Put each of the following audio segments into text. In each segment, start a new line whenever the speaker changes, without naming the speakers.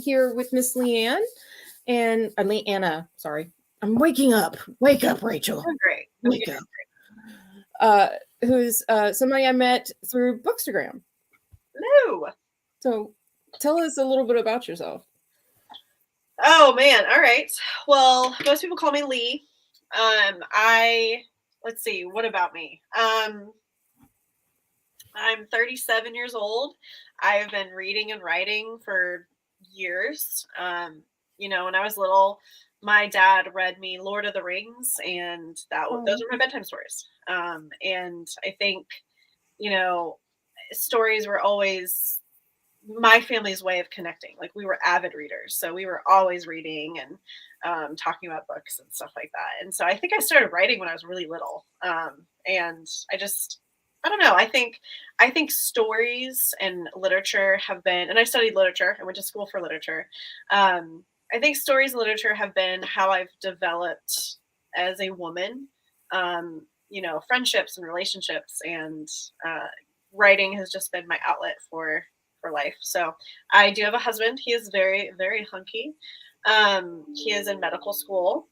here with Miss Leanne and Leanna. Sorry, I'm waking up. Wake up, Rachel.
I'm great.
Wake up. Who's somebody I met through Bookstagram.
No.
So tell us a little bit about yourself.
Oh man. All right. Well, most people call me Lee. Let's see, what about me? I'm 37 years old. I've been reading and writing for years. When I was little, my dad read me Lord of the Rings, and those are my bedtime stories. And I think, stories were always my family's way of connecting. Like, we were avid readers, so we were always reading and talking about books and stuff like that. And so I think I started writing when I was really little. And I don't know. I think stories and literature have been, and I studied literature. I went to school for literature. I think stories and literature have been how I've developed as a woman. Friendships and relationships, and writing has just been my outlet for life. So I do have a husband. He is very, very hunky. He is in medical school,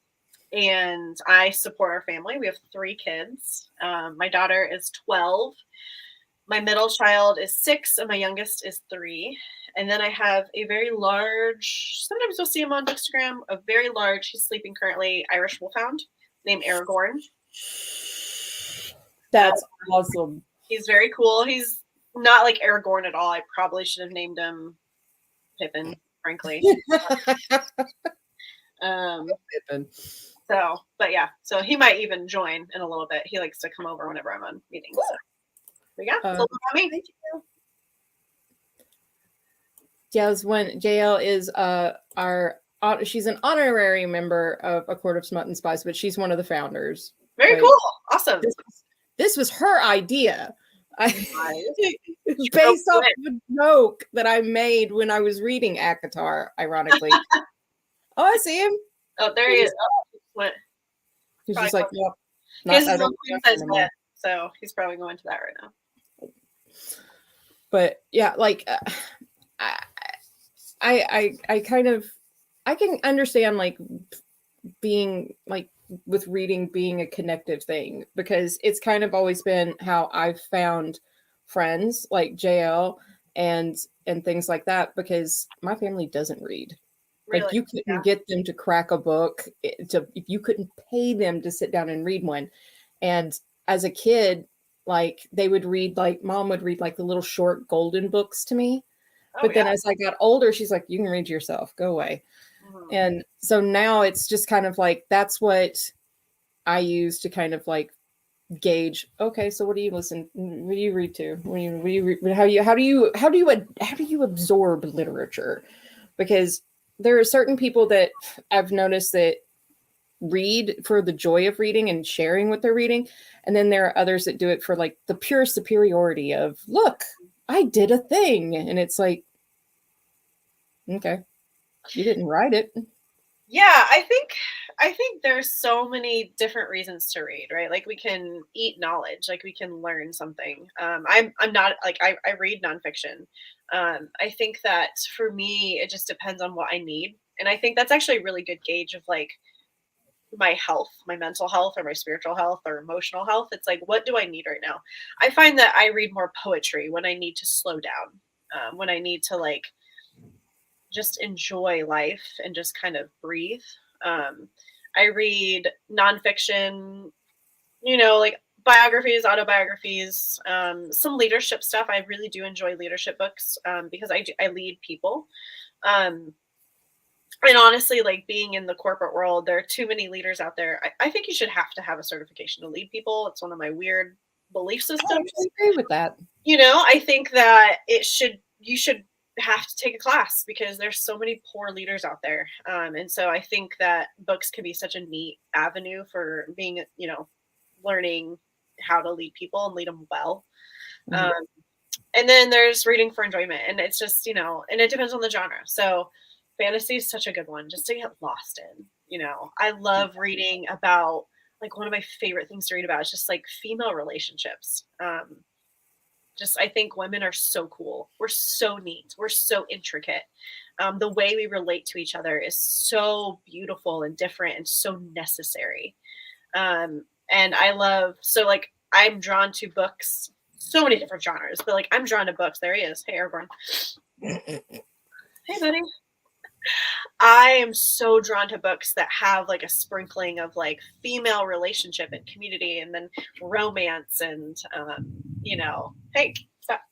and I support our family. We have 3 kids. My daughter is 12. My middle child is 6, and my youngest is 3. And then I have a very large, sometimes you'll see him on Bookstagram, a very large, he's sleeping currently, Irish Wolfhound named Aragorn.
That's awesome.
He's very cool. He's not like Aragorn at all. I probably should have named him Pippin, frankly.
Pippin.
So he might even join in a little bit. He likes to come over whenever I'm on meetings. So. But yeah, it's a little about me. Thank you.
JL is she's an honorary member of A Court of Smut and Spice, but she's one of the founders.
Very cool. Awesome.
This was her idea. Based off of a joke that I made when I was reading ACOTAR, ironically. Oh, I see him.
Oh, there he is.
He's just like,
no. So he's probably going to that right now.
But yeah, like I kind of, I can understand like being like with reading being a connective thing, because it's kind of always been how I've found friends like JL and things like that, because my family doesn't read. Really? Like, you couldn't get them to crack a book, if you couldn't pay them to sit down and read one. And as a kid, like, they would read, like, mom would read like the little short golden books to me. But then as I got older, she's like, you can read yourself, go away. Mm-hmm. And so now it's just kind of like, that's what I use to kind of like gauge. Okay, so what do you listen? What do you read to? How do you absorb literature? Because there are certain people that I've noticed that read for the joy of reading and sharing what they're reading, and then there are others that do it for like the pure superiority of, look, I did a thing. And it's like, okay, you didn't write it.
Yeah, I think there's so many different reasons to read, right? Like, we can eat knowledge, like we can learn something. I'm not like, I read nonfiction. I think that for me, it just depends on what I need. And I think that's actually a really good gauge of like my health, my mental health or my spiritual health or emotional health. It's like, what do I need right now? I find that I read more poetry when I need to slow down, when I need to like just enjoy life and just kind of breathe. I read nonfiction, like biographies, autobiographies, some leadership stuff. I really do enjoy leadership books because I lead people. And honestly, like, being in the corporate world, there are too many leaders out there. I think you should have to have a certification to lead people. It's one of my weird belief systems.
I agree with that.
I think that you should have to take a class, because there's so many poor leaders out there. And so I think that books can be such a neat avenue for being, learning how to lead people and lead them well. Mm-hmm. And then there's reading for enjoyment, and it's just, and it depends on the genre. So fantasy is such a good one just to get lost in. I love reading about, like, one of my favorite things to read about is just like female relationships. I think women are so cool. We're so neat. We're so intricate. the way we relate to each other is so beautiful and different and so necessary. And I love, so like I'm drawn to books, so many different genres, but like I'm drawn to books. There he is. Hey, Aragorn. Hey, buddy. I am so drawn to books that have like a sprinkling of like female relationship and community, and then romance and hey, stop.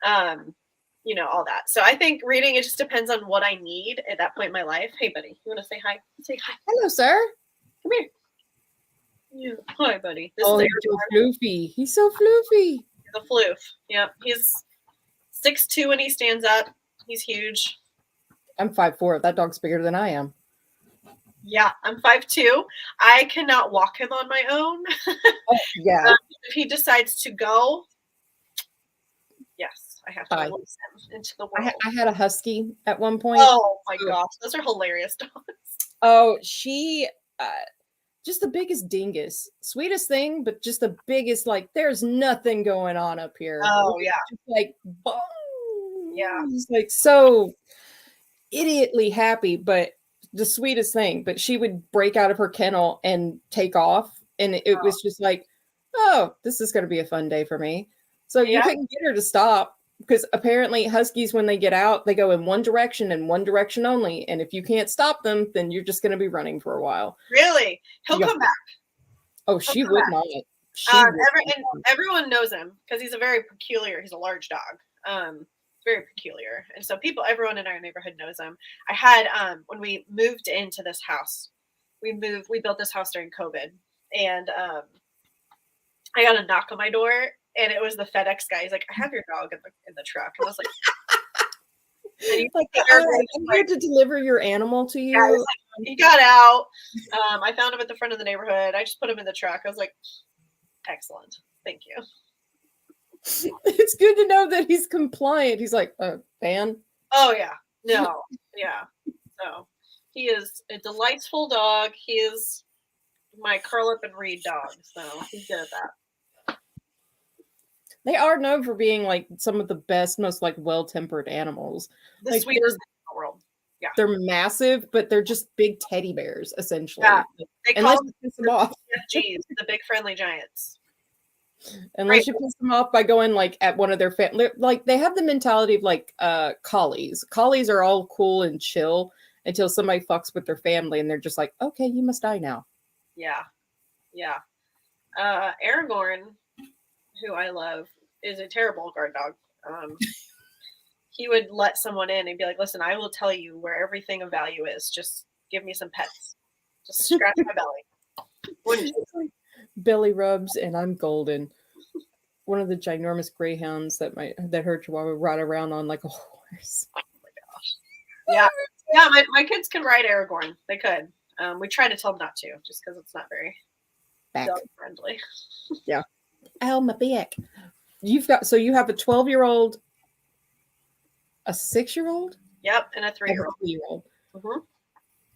All that. So I think reading, it just depends on what I need at that point in my life. Hey, buddy, you want to say hi? Say hi.
Hello, sir.
Come here. Yeah. Hi, buddy.
This is he's so floofy. He's so floofy.
He's a floof. Yep. He's 6'2" when he stands up. He's huge.
I'm 5'4". That dog's bigger than I am.
Yeah, I'm 5'2". I cannot walk him on my own.
Oh, yeah.
If he decides to go, yes, I have to release him into the world.
I had a husky at one point.
Oh my gosh, those are hilarious dogs.
Oh, she just the biggest dingus. Sweetest thing, but just the biggest, like, there's nothing going on up here.
Oh, yeah.
Just like, boom.
Yeah.
He's like so idiotly happy, but the sweetest thing. But she would break out of her kennel and take off. And it was just like, oh, this is going to be a fun day for me. So you couldn't get her to stop, because apparently huskies, when they get out, they go in one direction and one direction only. And if you can't stop them, then you're just going to be running for a while.
Really? He'll come back.
Oh, she would not.
Everyone knows him because he's a large dog. Very peculiar. And so everyone in our neighborhood knows him. I had, when we moved into this house, we built this house during COVID, and I got a knock on my door, and it was the FedEx guy. He's like, I have your dog in the truck. And I was like,
I'm here to deliver your animal to you.
Yeah, he got out. I found him at the front of the neighborhood. I just put him in the truck. I was like, excellent. Thank you.
It's good to know that he's compliant. He's like, fan?
Oh, yeah. No. Yeah. So he is a delightful dog. He is my curl up and read dog. So he's good at that.
They are known for being like some of the best, most like well-tempered animals.
The
like,
sweetest thing in the world. Yeah.
They're massive, but they're just big teddy bears, essentially.
Yeah. They
unless
call
you piss them off.
The big friendly giants.
Unless you piss them off by going like at one of their like they have the mentality of like collies. Collies are all cool and chill until somebody fucks with their family, and they're just like, okay, you must die now.
Yeah. Yeah. Aragorn, who I love, is a terrible guard dog. He would let someone in and be like, listen, I will tell you where everything of value is. Just give me some pets. Just scratch my belly. Wouldn't you?
Belly rubs and I'm golden. One of the ginormous greyhounds that her chihuahua ride around on like a horse.
Oh my gosh. Yeah. Yeah, my kids can ride Aragorn. They could. We try to tell them not to, just because it's not very dog friendly.
Yeah. Oh, my back. You have a 12-year-old, a 6-year-old?
Yep, and a 3-year-old.
Mm-hmm.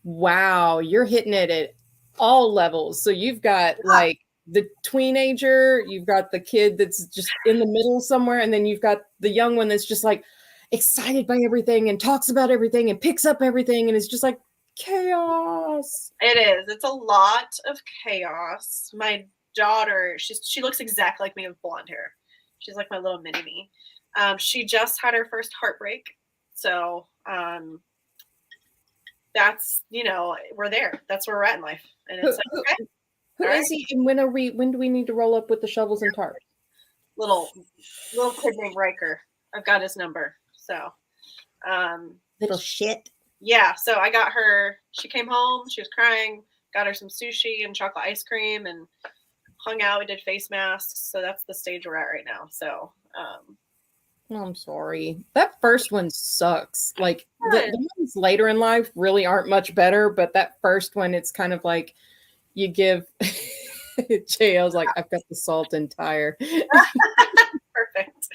Wow, you're hitting it at all levels. So you've got like the teenager, you've got the kid that's just in the middle somewhere, and then you've got the young one that's just like excited by everything and talks about everything and picks up everything, and it's just like chaos.
It is. It's a lot of chaos. My daughter, she looks exactly like me with blonde hair. She's like my little mini me. She just had her first heartbreak, so that's, we're there. That's where we're at in life, and it's like, okay.
Who is he, and when do we need to roll up with the shovels and tarps?
Little kid named Riker. I've got his number. So,
little shit.
Yeah. So I got her. She came home. She was crying. Got her some sushi and chocolate ice cream, and hung out. We did face masks. So that's the stage we're at right now. So,
I'm sorry. That first one sucks. Like the ones later in life really aren't much better, but that first one, it's kind of like you give Jay, I was like, I've got the salt and tire.
Perfect.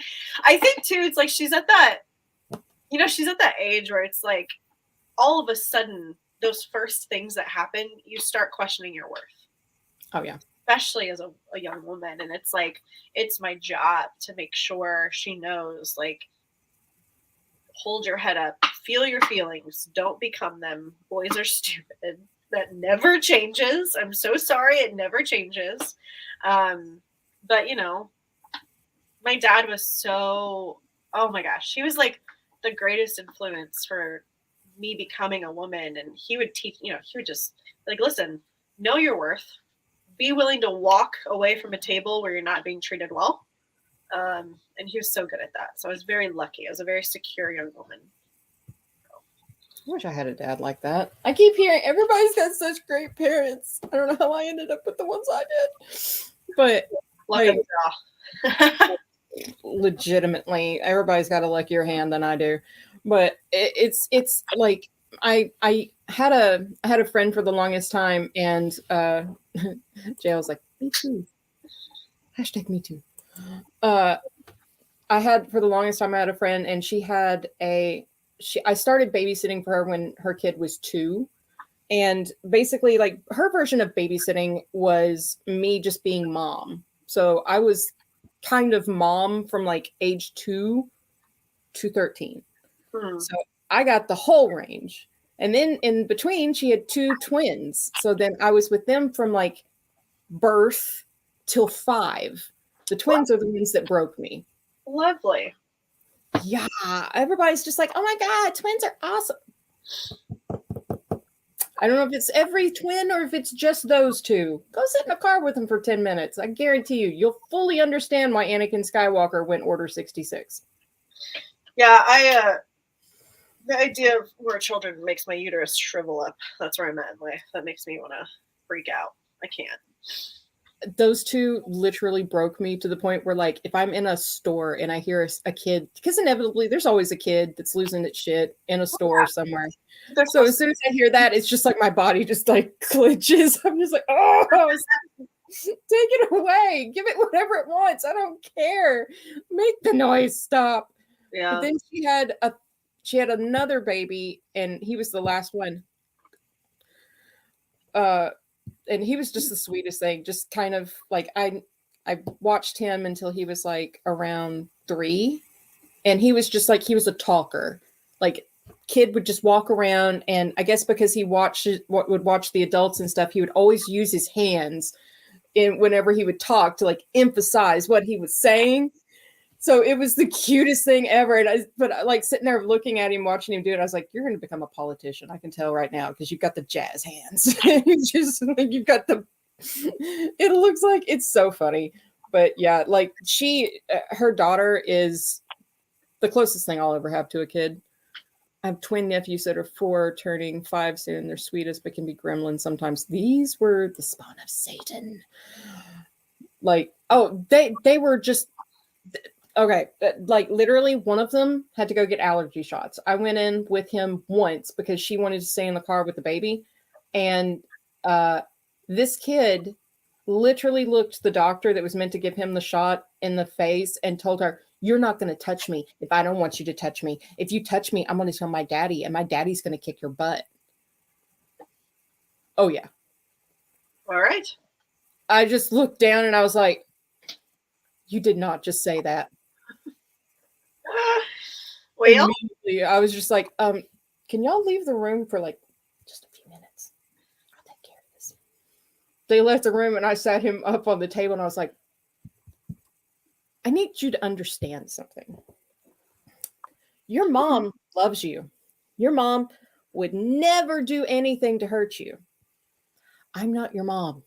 I think too, it's like she's at that age where it's like all of a sudden those first things that happen, you start questioning your worth.
Oh yeah.
Especially as a young woman. And it's like, it's my job to make sure she knows, like, hold your head up, feel your feelings. Don't become them. Boys are stupid. That never changes. I'm so sorry. It never changes. But my dad was so, oh my gosh, he was like the greatest influence for me becoming a woman. And he would teach, he would just like, listen, know your worth, be willing to walk away from a table where you're not being treated well. And he was so good at that. So I was very lucky. I was a very secure young woman.
I wish I had a dad like that. I keep hearing everybody's got such great parents. I don't know how I ended up with the ones I did. But
Luck of the draw.
Legitimately, everybody's got a luckier hand than I do. But it's like I had a friend for the longest time, and Jay was like, me too. Hashtag me too. I had for the longest time I had a friend, and I started babysitting for her when her kid was 2. And basically, like, her version of babysitting was me just being mom. So I was kind of mom from like age 2 to 13. So I got the whole range. And then in between, she had 2 twins. So then I was with them from like birth till 5. The twins are the ones that broke me.
Lovely.
Yeah. Everybody's just like, oh my God, twins are awesome. I don't know if it's every twin or if it's just those 2. Go sit in a car with them for 10 minutes. I guarantee you'll fully understand why Anakin Skywalker went Order 66.
Yeah, the idea of more children makes my uterus shrivel up. That's where I'm at in life. That makes me want to freak out. I can't.
Those 2 literally broke me to the point where, like, if I'm in a store and I hear a kid, because inevitably there's always a kid that's losing its shit in a store somewhere. So as soon as I hear that, it's just like my body just like clenches. I'm just like, oh, take it away. Give it whatever it wants. I don't care. Make the noise stop.
Yeah.
But then she had another baby, and he was the last one. And he was just the sweetest thing. Just kind of like I watched him until he was like around 3, and he was just like, he was a talker. Like, kid would just walk around, and I guess because he would watch the adults and stuff, he would always use his hands whenever he would talk to like emphasize what he was saying. So it was the cutest thing ever. And but like sitting there looking at him, watching him do it, I was like, you're going to become a politician. I can tell right now, because you've got the jazz hands. It's just like you've got it looks like it's so funny. But yeah, like her daughter is the closest thing I'll ever have to a kid. I have twin nephews that are 4, turning 5 soon. They're sweetest, but can be gremlins sometimes. These were the spawn of Satan. Like, oh, they were just... Okay, like literally one of them had to go get allergy shots. I went in with him once because she wanted to stay in the car with the baby. And this kid literally looked the doctor that was meant to give him the shot in the face and told her, you're not going to touch me if I don't want you to touch me. If you touch me, I'm going to tell my daddy, and my daddy's going to kick your butt. Oh, yeah.
All right.
I just looked down and I was like, you did not just say that.
Well,
immediately, I was just like, can y'all leave the room for like just a few minutes? I'll take care of this. They left the room, and I sat him up on the table, and I was like, I need you to understand something. Your mom loves you. Your mom would never do anything to hurt you. I'm not your mom.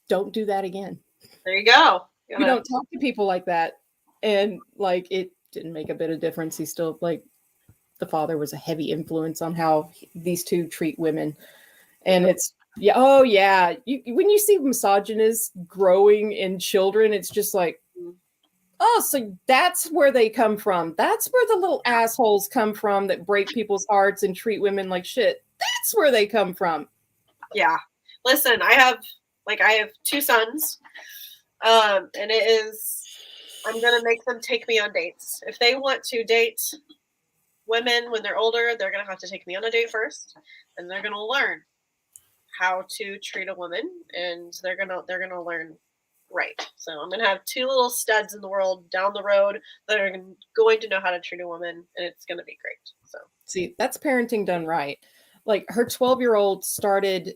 Don't do that again.
There you go.
You don't talk to people like that. And like, it didn't make a bit of difference. He still, like, the father was a heavy influence on how these 2 treat women. And it's, yeah, oh yeah. When you see misogynist growing in children, it's just like, oh, so that's where they come from. That's where the little assholes come from that break people's hearts and treat women like shit. That's where they come from.
Yeah. Listen, I have 2 sons. And I'm going to make them take me on dates. If they want to date women when they're older, they're going to have to take me on a date first, and they're going to learn how to treat a woman, and they're going to learn right. So I'm gonna have two little studs in the world down the road that are going to know how to treat a woman, and it's gonna be great. So
See, that's parenting done right. Like her 12-year-old started,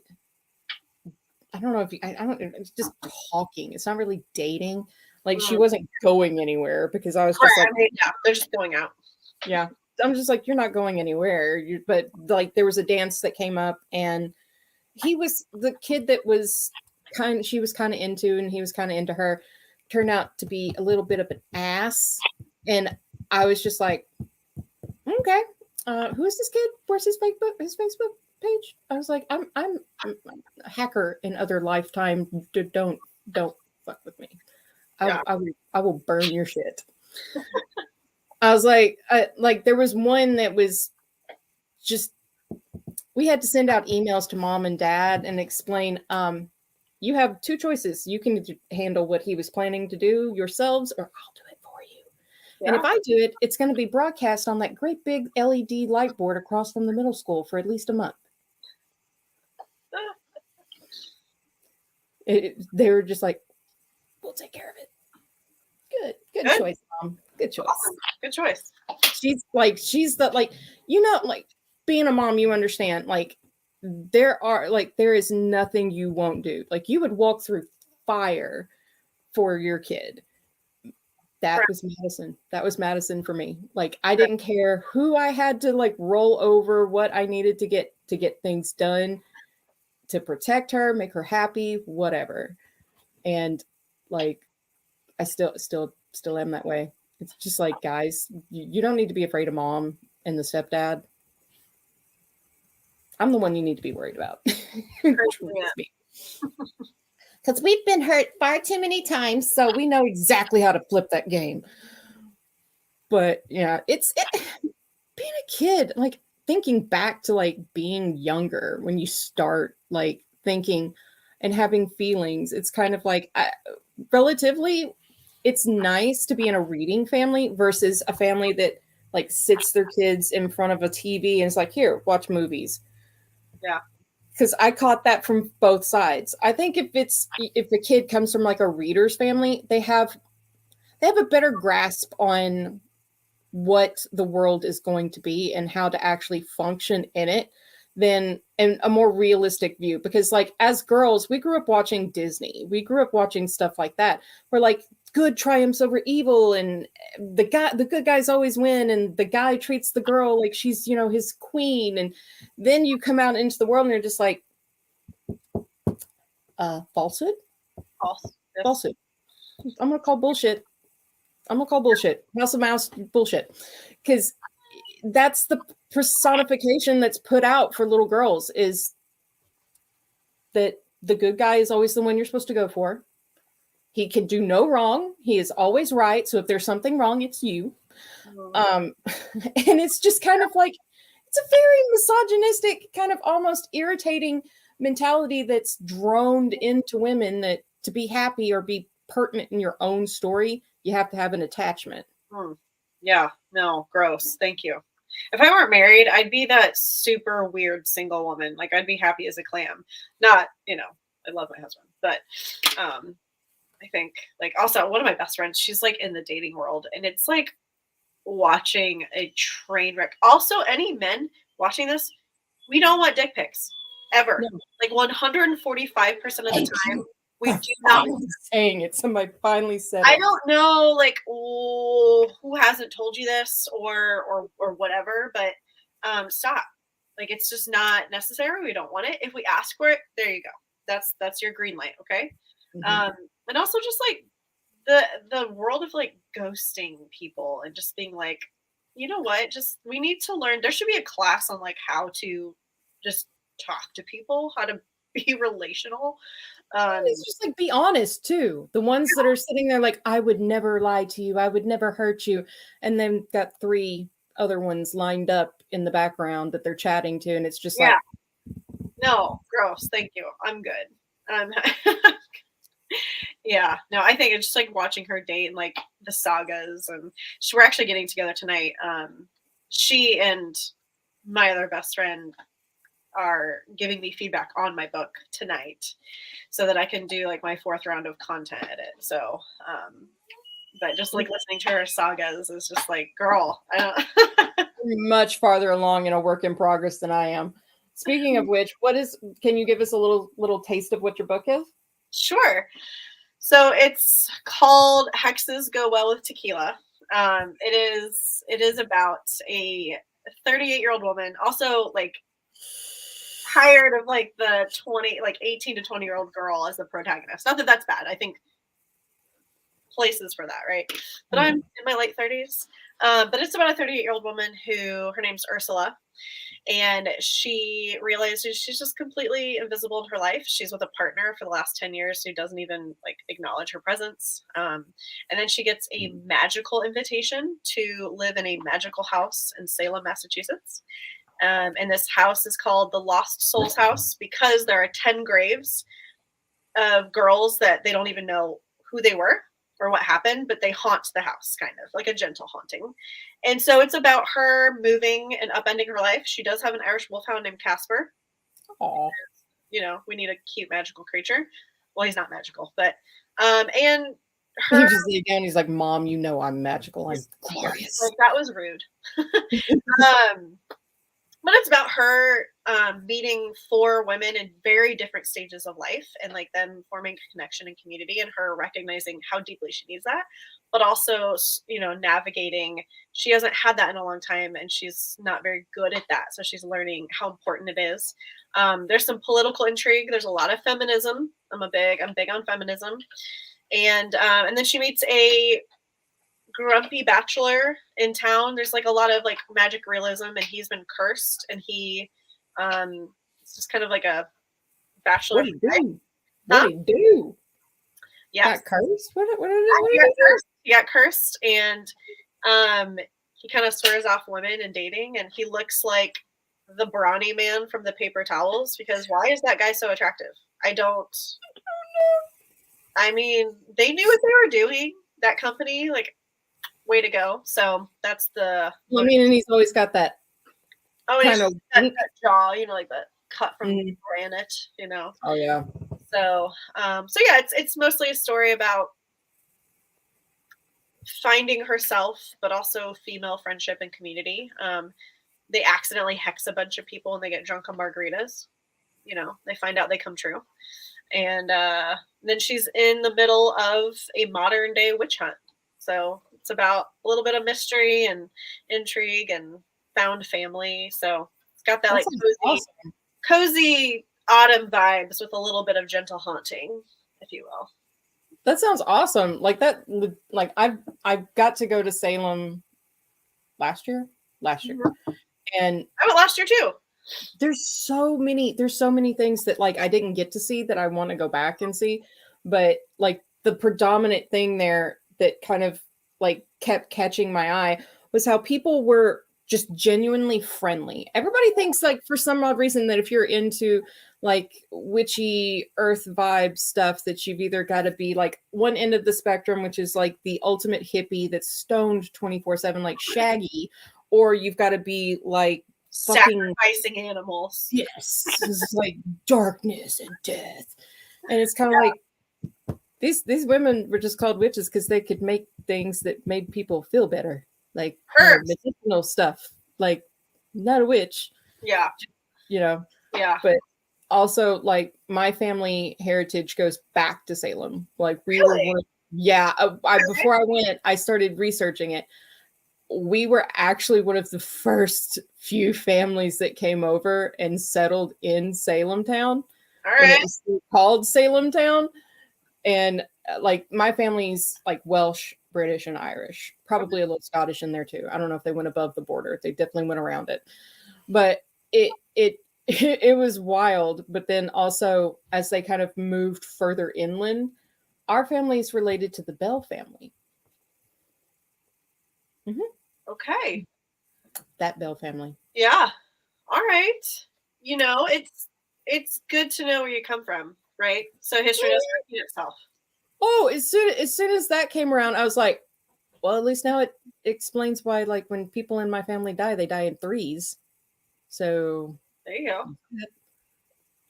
I don't know if you, I don't, it's just talking. It's not really dating. Like she wasn't going anywhere because I was just
right,
like,
I mean, yeah, they're just going out.
yeah, I'm just like, you're not going anywhere. But like there was a dance that came up and he was the kid that was she was kind of into, and he was kind of into her, turned out to be a little bit of an ass. And I was just like, okay, who is this kid? Where's his Facebook page? I was like, I'm a hacker in other lifetime. Don't fuck with me.
Yeah.
I will burn your shit. I was like there was one that was just, we had to send out emails to mom and dad and explain, you have two choices. You can handle what he was planning to do yourselves, or I'll do it for you. Yeah. And if I do it, it's going to be broadcast on that great big LED light board across from the middle school for at least a month. They were just like, we'll take care of it. Good choice, Mom. Good choice.
Awesome. Good choice.
She's the, like, like being a mom, you understand, like there is nothing you won't do. Like you would walk through fire for your kid. That was Madison. That was Madison for me. Like I didn't care who I had to like roll over, what I needed to get things done to protect her, make her happy, whatever. And like I still am that way. It's just like, guys, you don't need to be afraid of mom and the stepdad. I'm the one you need to be worried about. Because we've been hurt far too many times, so we know exactly how to flip that game. But yeah, it's being a kid, like thinking back to like being younger when you start like thinking and having feelings. It's kind of like relatively, it's nice to be in a reading family versus a family that like sits their kids in front of a TV and is like, here, watch movies.
Yeah.
Because I caught that from both sides. I think if the kid comes from like a reader's family, they have a better grasp on what the world is going to be and how to actually function in it than and a more realistic view. Because like as girls, we grew up watching Disney. We grew up watching stuff like that where like good triumphs over evil and the good guys always win and the guy treats the girl like she's, his queen. And then you come out into the world and you're just like, falsehood? Falsehood. I'm going to call bullshit. House of Mouse bullshit. Because that's the personification that's put out for little girls, is that the good guy is always the one you're supposed to go for. He can do no wrong. He is always right. So if there's something wrong, it's you. And it's just kind of like, it's a very misogynistic, kind of almost irritating mentality that's droned into women that to be happy or be pertinent in your own story, you have to have an attachment.
Yeah, no, gross. Thank you. If I weren't married, I'd be that super weird single woman. Like I'd be happy as a clam. Not, I love my husband, but I think like also one of my best friends, she's like in the dating world, and it's like watching a train wreck. Also, any men watching this, we don't want dick pics ever. No. Like 145% of the time, we do not.
Saying it. Somebody finally said it.
I don't know, like, who hasn't told you this or whatever, but stop. Like, it's just not necessary. We don't want it. If we ask for it, there you go. That's your green light, okay? Mm-hmm. And also just like the world of like ghosting people and just being like, you know what? Just we need to learn. There should be a class on like how to just talk to people, how to be relational.
It's just like be honest too. The ones that are sitting there like, I would never lie to you, I would never hurt you, and then got 3 other ones lined up in the background that they're chatting to, and it's just like,
no, gross. Thank you. I'm good. Yeah, no, I think it's just like watching her date and like the sagas, and we're actually getting together tonight. She and my other best friend, are giving me feedback on my book tonight so that I can do like my 4th round of content edit. So, but just like listening to her sagas is just like, girl, I don't.
Much farther along in a work in progress than I am. Speaking of which, can you give us a little taste of what your book is?
Sure. So it's called Hexes Go Well with Tequila. It is about a 38-year-old woman, also like tired of like the 18 to 20-year-old girl as the protagonist. Not that that's bad. I think places for that, right? But I'm in my late 30s. But it's about a 38-year-old woman who, her name's Ursula, and she realizes she's just completely invisible in her life. She's with a partner for the last 10 years who doesn't even like acknowledge her presence. And then she gets a magical invitation to live in a magical house in Salem, Massachusetts. And this house is called the Lost Souls House because there are 10 graves of girls that they don't even know who they were or what happened, but they haunt the house, kind of like a gentle haunting. And so it's about her moving and upending her life. She does have an Irish wolfhound named Casper.
Aww.
You know, we need a cute magical creature. Well, he's not magical, but and her,
he just again, he's like, Mom, you know I'm magical. I'm glorious.
Like, that was rude. But it's about her meeting 4 women in very different stages of life and like them forming a connection and community and her recognizing how deeply she needs that, but also, you know, navigating. She hasn't had that in a long time and she's not very good at that. So she's learning how important it is. There's some political intrigue. There's a lot of feminism. I'm big on feminism. And then she meets a grumpy bachelor in town. There's like a lot of like magic realism and he's been cursed and it's just kind of like a bachelor.
What did he do? What did he do?
Yeah.
Got cursed? What
He got cursed and he kind of swears off women and dating and he looks like the brawny man from the paper towels because why is that guy so attractive? I mean, they knew what they were doing, that company, like, way to go. So that's the.
I mean, and he's always got that kind of
that jaw, you know, like the cut from granite, you know.
Oh yeah.
So, yeah, it's mostly a story about finding herself, but also female friendship and community. They accidentally hex a bunch of people and they get drunk on margaritas. You know, they find out they come true. And then she's in the middle of a modern day witch hunt. So it's about a little bit of mystery and intrigue and found family. So it's got that like cozy autumn vibes with a little bit of gentle haunting, if you will.
That sounds awesome. Like that, like I got to go to Salem last year,
Mm-hmm.
and
I went last year too.
There's so many things that like I didn't get to see that I want to go back and see, but like the predominant thing there that kind of like kept catching my eye was how people were just genuinely friendly. Everybody thinks like for some odd reason that if you're into like witchy earth vibe stuff that you've either got to be like one end of the spectrum, which is like the ultimate hippie that's stoned 24/7 like Shaggy, or you've got to be like
sacrificing animals.
Yes. It's like darkness and death. And it's kind of like these women were just called witches because they could make things that made people feel better. Like medicinal stuff. Like not a witch.
Yeah.
You know.
Yeah.
But also like my family heritage goes back to Salem. Like we
really?
were before I went, I started researching it. We were actually one of the first few families that came over and settled in Salem town.
All right.
When it was called Salem town. And like my family's like Welsh, British, and Irish, probably a little Scottish in there too. I don't know if they went above the border. They definitely went around it, but it was wild. But then also as they kind of moved further inland, our family is related to the Bell family. Mm-hmm.
Okay.
That Bell family.
Yeah. All right. You know, it's good to know where you come from, right? So history doesn't repeat itself.
Oh, as soon as that came around, I was like, well, at least now it explains why, like, when people in my family die, they die in threes. So
There you go.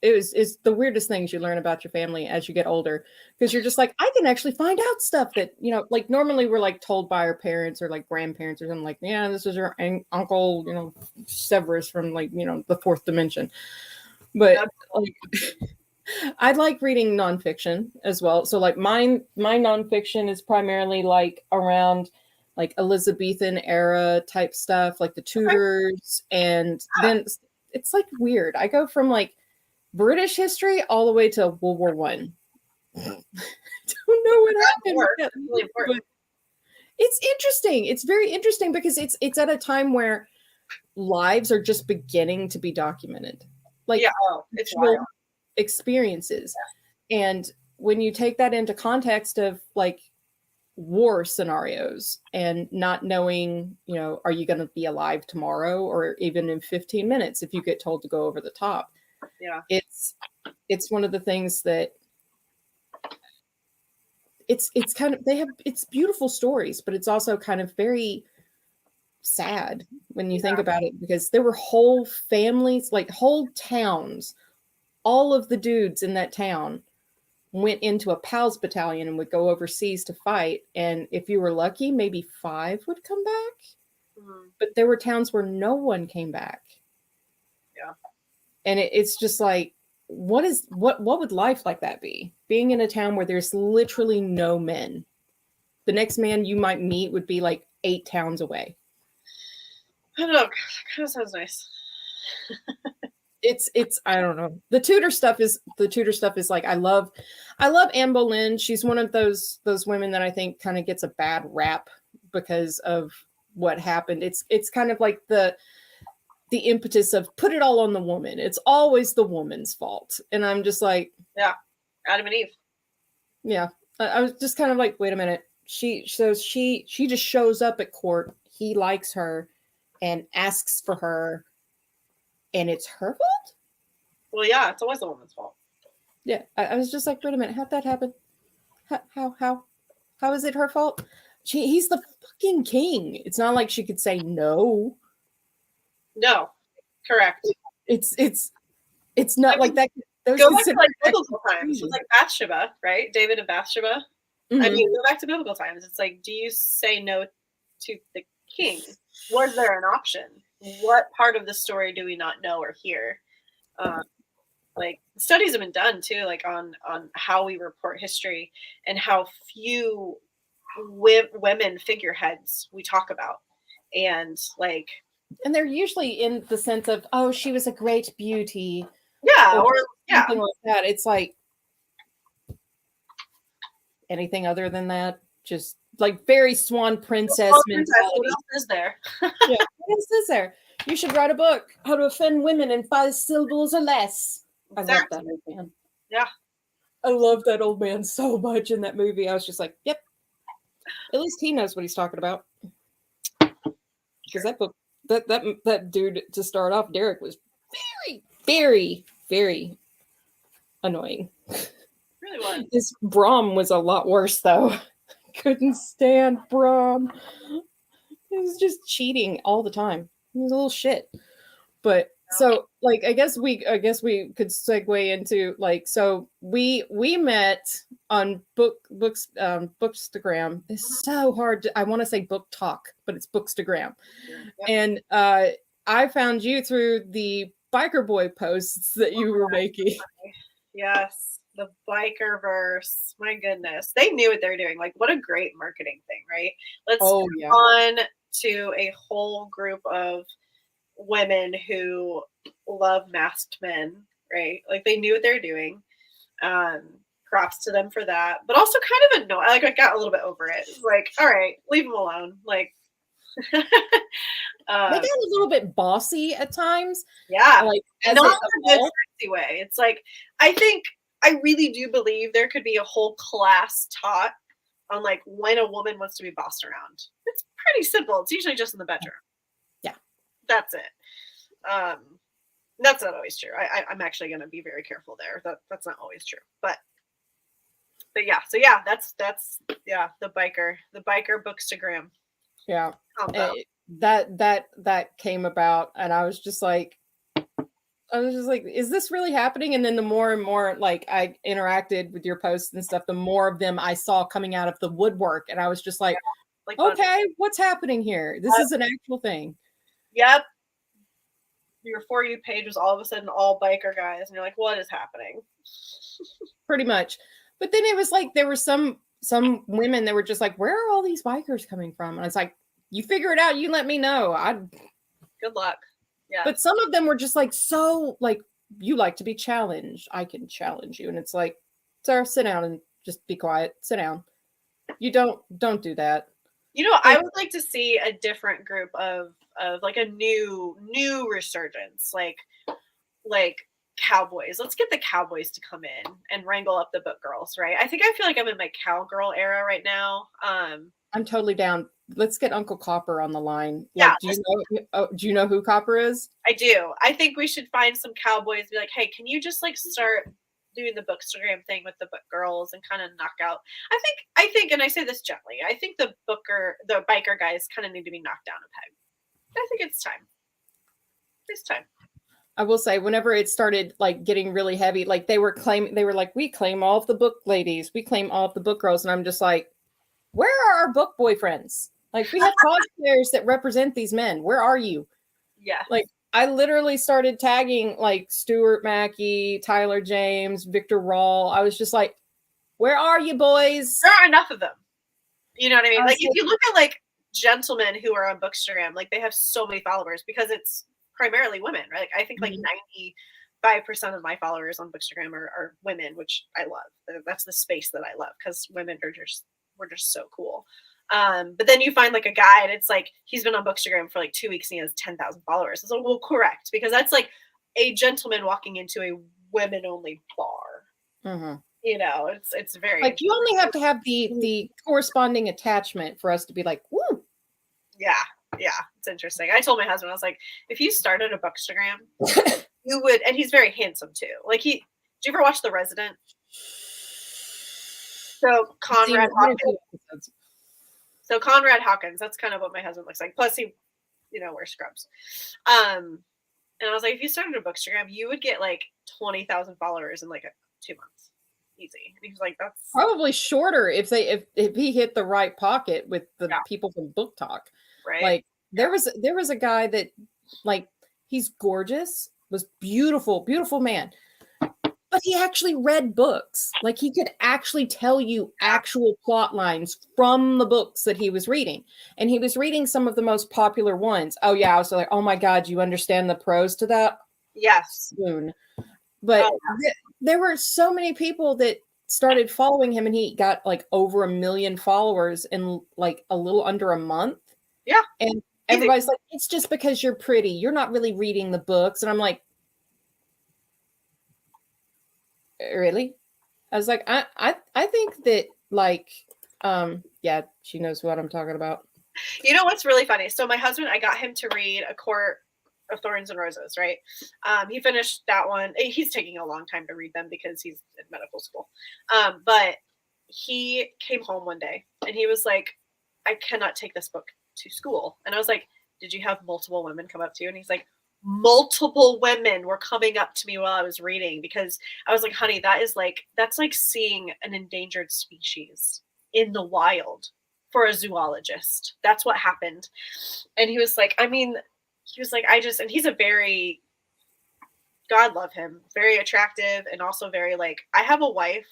It's the weirdest things you learn about your family as you get older, because you're just like, I can actually find out stuff that, like normally we're like told by our parents or like grandparents or something, like, yeah, this is your uncle, Severus from like, the fourth dimension. But like, I like reading nonfiction as well. So like my nonfiction is primarily like around like Elizabethan era type stuff, like the Tudors, and then it's like weird. I go from like British history all the way to World War One. Don't know what happened.
That's really important.
It's interesting. It's very interesting because it's at a time where lives are just beginning to be documented, like
it's wild.
experiences. And when you take that into context of like war scenarios and not knowing, are you going to be alive tomorrow or even in 15 minutes if you get told to go over the top?
Yeah.
It's one of the things that it's kind of, it's beautiful stories, but it's also kind of very sad when you think about it, because there were whole families, like whole towns, all of the dudes in that town went into a PALS battalion and would go overseas to fight. And if you were lucky, maybe 5 would come back. Mm-hmm. But there were towns where no one came back.
Yeah.
And it's just like, what would life like that be? Being in a town where there's literally no men. The next man you might meet would be like 8 towns away.
I don't know. Kind of sounds nice.
It's I don't know. The Tudor stuff is like, I love Anne Boleyn. She's one of those women that I think kind of gets a bad rap because of what happened. It's kind of like the impetus of put it all on the woman. It's always the woman's fault. And I'm just like,
yeah, Adam and Eve.
Yeah. I was just kind of like, wait a minute. She just shows up at court. He likes her and asks for her. And it's her fault?
Well, yeah, it's always the woman's fault.
Yeah, I was just like, wait a minute, how'd that happen? How is it her fault? He's the fucking king. It's not like she could say no.
No, correct.
It's not like that.
Those go back to like biblical times. It's like Bathsheba, right? David and Bathsheba. Mm-hmm. I mean, go back to biblical times. It's like, do you say no to the king? Was there an option? What part of the story do we not know or hear? Like studies have been done too, like on how we report history and how few women figureheads we talk about, and
they're usually in the sense of, oh, she was a great beauty,
or
something like that. It's like anything other than that, just like very Swan Princess mentality.
What else is there?
Yeah, what else is there? You should write a book, How to Offend Women in 5 Syllables or Less. Exactly. I love that old man.
Yeah.
I love that old man so much in that movie. I was just like, yep. At least he knows what he's talking about. Because that book, that dude, to start off, Derek, was very, very, very annoying.
Really was.
His Brom was a lot worse, though. Couldn't stand Brom. He was just cheating all the time. He was a little shit. But so, like, I guess we could segue into like, so we met on Bookstagram. It's so hard I want to say book talk, but it's Bookstagram. Yep. And I found you through the biker boy posts that you were making.
Yes, the biker verse. My goodness, they knew what they were doing. Like, what a great marketing thing, right? Let's go on to a whole group of women who love masked men, right? Like, they knew what they were doing. Props to them for that, but also kind of annoying. Like, I got a little bit over it. Like, all right, leave them alone. Like,
they got a little bit bossy at times.
Yeah,
like
not in a good sexy way. It's like, I really do believe there could be a whole class taught on like when a woman wants to be bossed around. It's pretty simple. It's usually just in the bedroom.
Yeah,
that's it. That's not always true. I'm actually going to be very careful there. That's not always true. But yeah. So yeah, that's the biker Bookstagram.
Yeah. That came about, and I was just like, I was just like, is this really happening? And then the more and more like I interacted with your posts and stuff, the more of them I saw coming out of the woodwork. And I was just like,
Like,
okay, what's happening here? This is an actual thing.
yep. Your For You page was all of a sudden all biker guys, and you're like, what is happening?
Pretty much. But then it was like there were some women that were just like, where are all these bikers coming from? And I was like, you figure it out, you let me know.
Good luck. Yeah.
But some of them were just like, so like, you like to be challenged. I can challenge you. And it's like, Sarah, sit down and just be quiet. Sit down. You don't do that.
You know, I would like to see a different group of like a new resurgence, like cowboys. Let's get the cowboys to come in and wrangle up the book girls, right? I feel like I'm in my cowgirl era right now.
I'm totally down. Let's get Uncle Copper on the line.
Yeah.
Like, do you know who Copper is?
I do. I think we should find some cowboys, be like, hey, can you just like start doing the Bookstagram thing with the book girls and kind of knock out. I think, and I say this gently, I think the biker guys kind of need to be knocked down a peg. I think it's time. It's time.
I will say, whenever it started like getting really heavy, like they were like, we claim all of the book ladies, we claim all of the book girls, and I'm just like, where are our book boyfriends? Like, we have cosplayers that represent these men. Where are you?
Yeah.
Like, I literally started tagging like Stuart Mackey, Tyler James, Victor Rawl. I was just like, where are you, boys?
There aren't enough of them. You know what I mean? Like, if you look at like gentlemen who are on Bookstagram, like they have so many followers because it's primarily women, right? Like, I think like 95% of my followers on Bookstagram are women, which I love. That's the space that I love because women we're just so cool. But then you find like a guy and it's like he's been on Bookstagram for like 2 weeks and he has 10,000 followers. It's like, well, correct, because that's like a gentleman walking into a women-only bar.
Mm-hmm.
You know, it's very
like you only have to have the corresponding attachment for us to be like, woo.
Yeah, it's interesting. I told my husband, I was like, if you started a Bookstagram, you would, and he's very handsome too. Like did you ever watch The Resident? So Conrad Hawkins, that's kind of what my husband looks like. Plus he, wears scrubs. And I was like, if you started a Bookstagram, you would get like 20,000 followers in like 2 months. Easy. And he was like, that's
probably shorter if he hit the right pocket with the people from Book Talk.
Right.
Like there was a guy that, like, he's gorgeous, was beautiful, beautiful man. But he actually read books. Like, he could actually tell you actual plot lines from the books that he was reading. And he was reading some of the most popular ones. Oh, yeah. I was like, oh, my God, you understand the prose to that?
Yes.
Soon. But there were so many people that started following him, and he got, like, over 1 million followers in, like, a little under a month.
Yeah.
And everybody's like, it's just because you're pretty. You're not really reading the books. And I'm like, really? I was like, I think that, like, yeah, she knows what I'm talking about.
You know what's really funny? So my husband, I got him to read A Court of Thorns and Roses, right? He finished that one. He's taking a long time to read them because he's in medical school. But he came home one day and he was like, I cannot take this book to school. And I was like, did you have multiple women come up to you? And he's like, multiple women were coming up to me while I was reading, because I was like, honey, that's like seeing an endangered species in the wild for a zoologist. That's what happened. And he was like, and he's a very, God love him, very attractive, and also very like, I have a wife,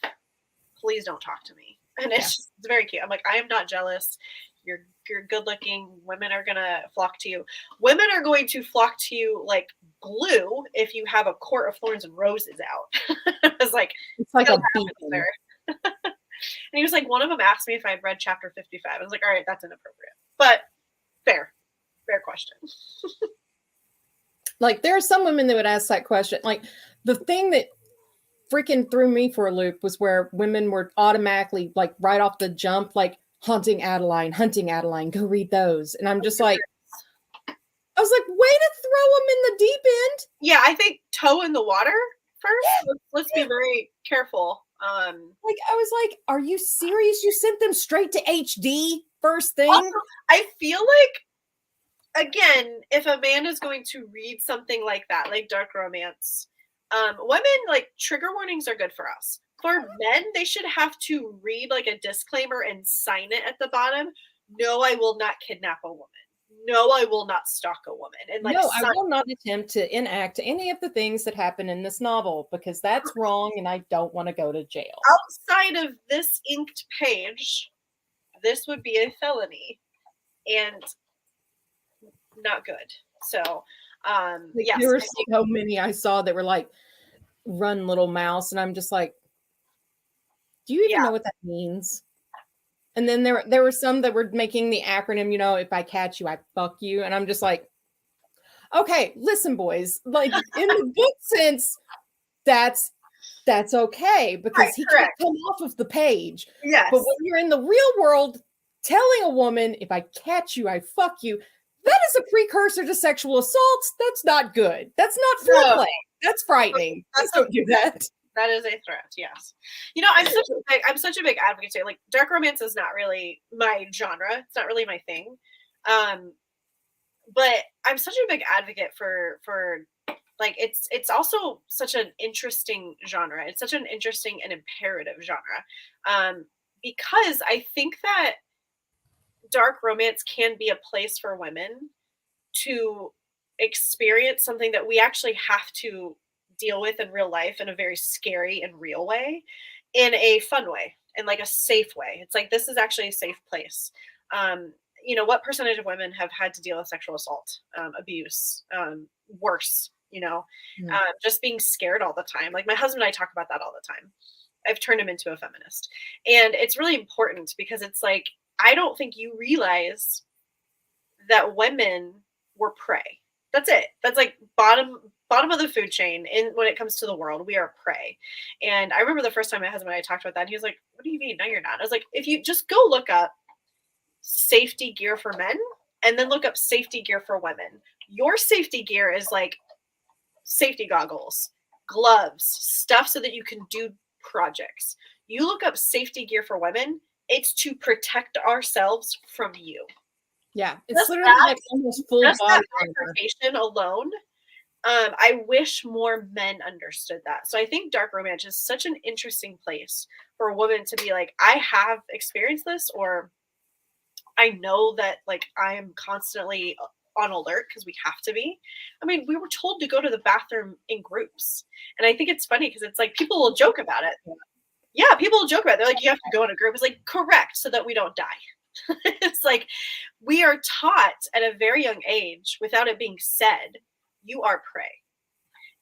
please don't talk to me. And it's very cute. I'm like, I am not jealous. You're good looking. Women are gonna flock to you. Women are going to flock to you like glue if you have A Court of Thorns and Roses out. I was like,
it's like a beacon.
And he was like, one of them asked me if I had read chapter 55. I was like, all right, that's inappropriate, but fair question.
Like, there are some women that would ask that question. Like, the thing that freaking threw me for a loop was where women were automatically, like, right off the jump, like, hunting Adeline, go read those. And I'm just like, I was like, way to throw them in the deep end.
Yeah, I think toe in the water first. Yeah. Let's be very careful.
Like, I was like, are you serious? You sent them straight to HD first thing?
Also, I feel like again, if a man is going to read something like that, like dark romance, women, like, trigger warnings are good for us. For men, they should have to read like a disclaimer and sign it at the bottom. No, I will not kidnap a woman. No, I will not stalk a woman. And like,
No, I will not attempt to enact any of the things that happen in this novel because that's wrong and I don't want to go to jail.
outside of this inked page, this would be a felony and not good. So, yes.
There were so many I saw that were like, run little mouse. And I'm just like, do you even know what that means? And then there were some that were making the acronym, you know, if I catch you, I fuck you. And I'm just like, okay, listen, boys, like in the book sense, that's okay because he can't come off of the page.
Yes.
But when you're in the real world, telling a woman, if I catch you, I fuck you, that is a precursor to sexual assault. That's not good. That's not foreplay. No. That's frightening. Please don't do that.
That is a threat. Yes. You know, I'm such a big advocate too. Like, dark romance is not really my genre. It's not really my thing. But I'm such a big advocate for like, it's also such an interesting genre. It's such an interesting and imperative genre. Because I think that dark romance can be a place for women to experience something that we actually have to deal with in real life in a very scary and real way, in a fun way, in like a safe way. It's like, this is actually a safe place. You know, what percentage of women have had to deal with sexual assault, abuse, worse, you know, just being scared all the time. Like, my husband and I talk about that all the time. I've turned him into a feminist. And it's really important because it's like, I don't think you realize that women were prey. That's it. That's like bottom of the food chain when it comes to the world. We are prey. And I remember the first time my husband and I talked about that, and he was like, what do you mean? No, you're not. I was like, if you just go look up safety gear for men and then look up safety gear for women, your safety gear is like safety goggles, gloves, stuff so that you can do projects. You look up safety gear for women, it's to protect ourselves from you.
Yeah, it's just literally like almost full body
armor alone. I wish more men understood that. So I think dark romance is such an interesting place for a woman to be like, I have experienced this, or I know that, like, I am constantly on alert because we have to be. I mean, we were told to go to the bathroom in groups. And I think it's funny because it's like, people will joke about it. Yeah, people will joke about it. They're like, you have to go in a group. It's like, correct, so that we don't die. It's like, we are taught at a very young age, without it being said, you are prey.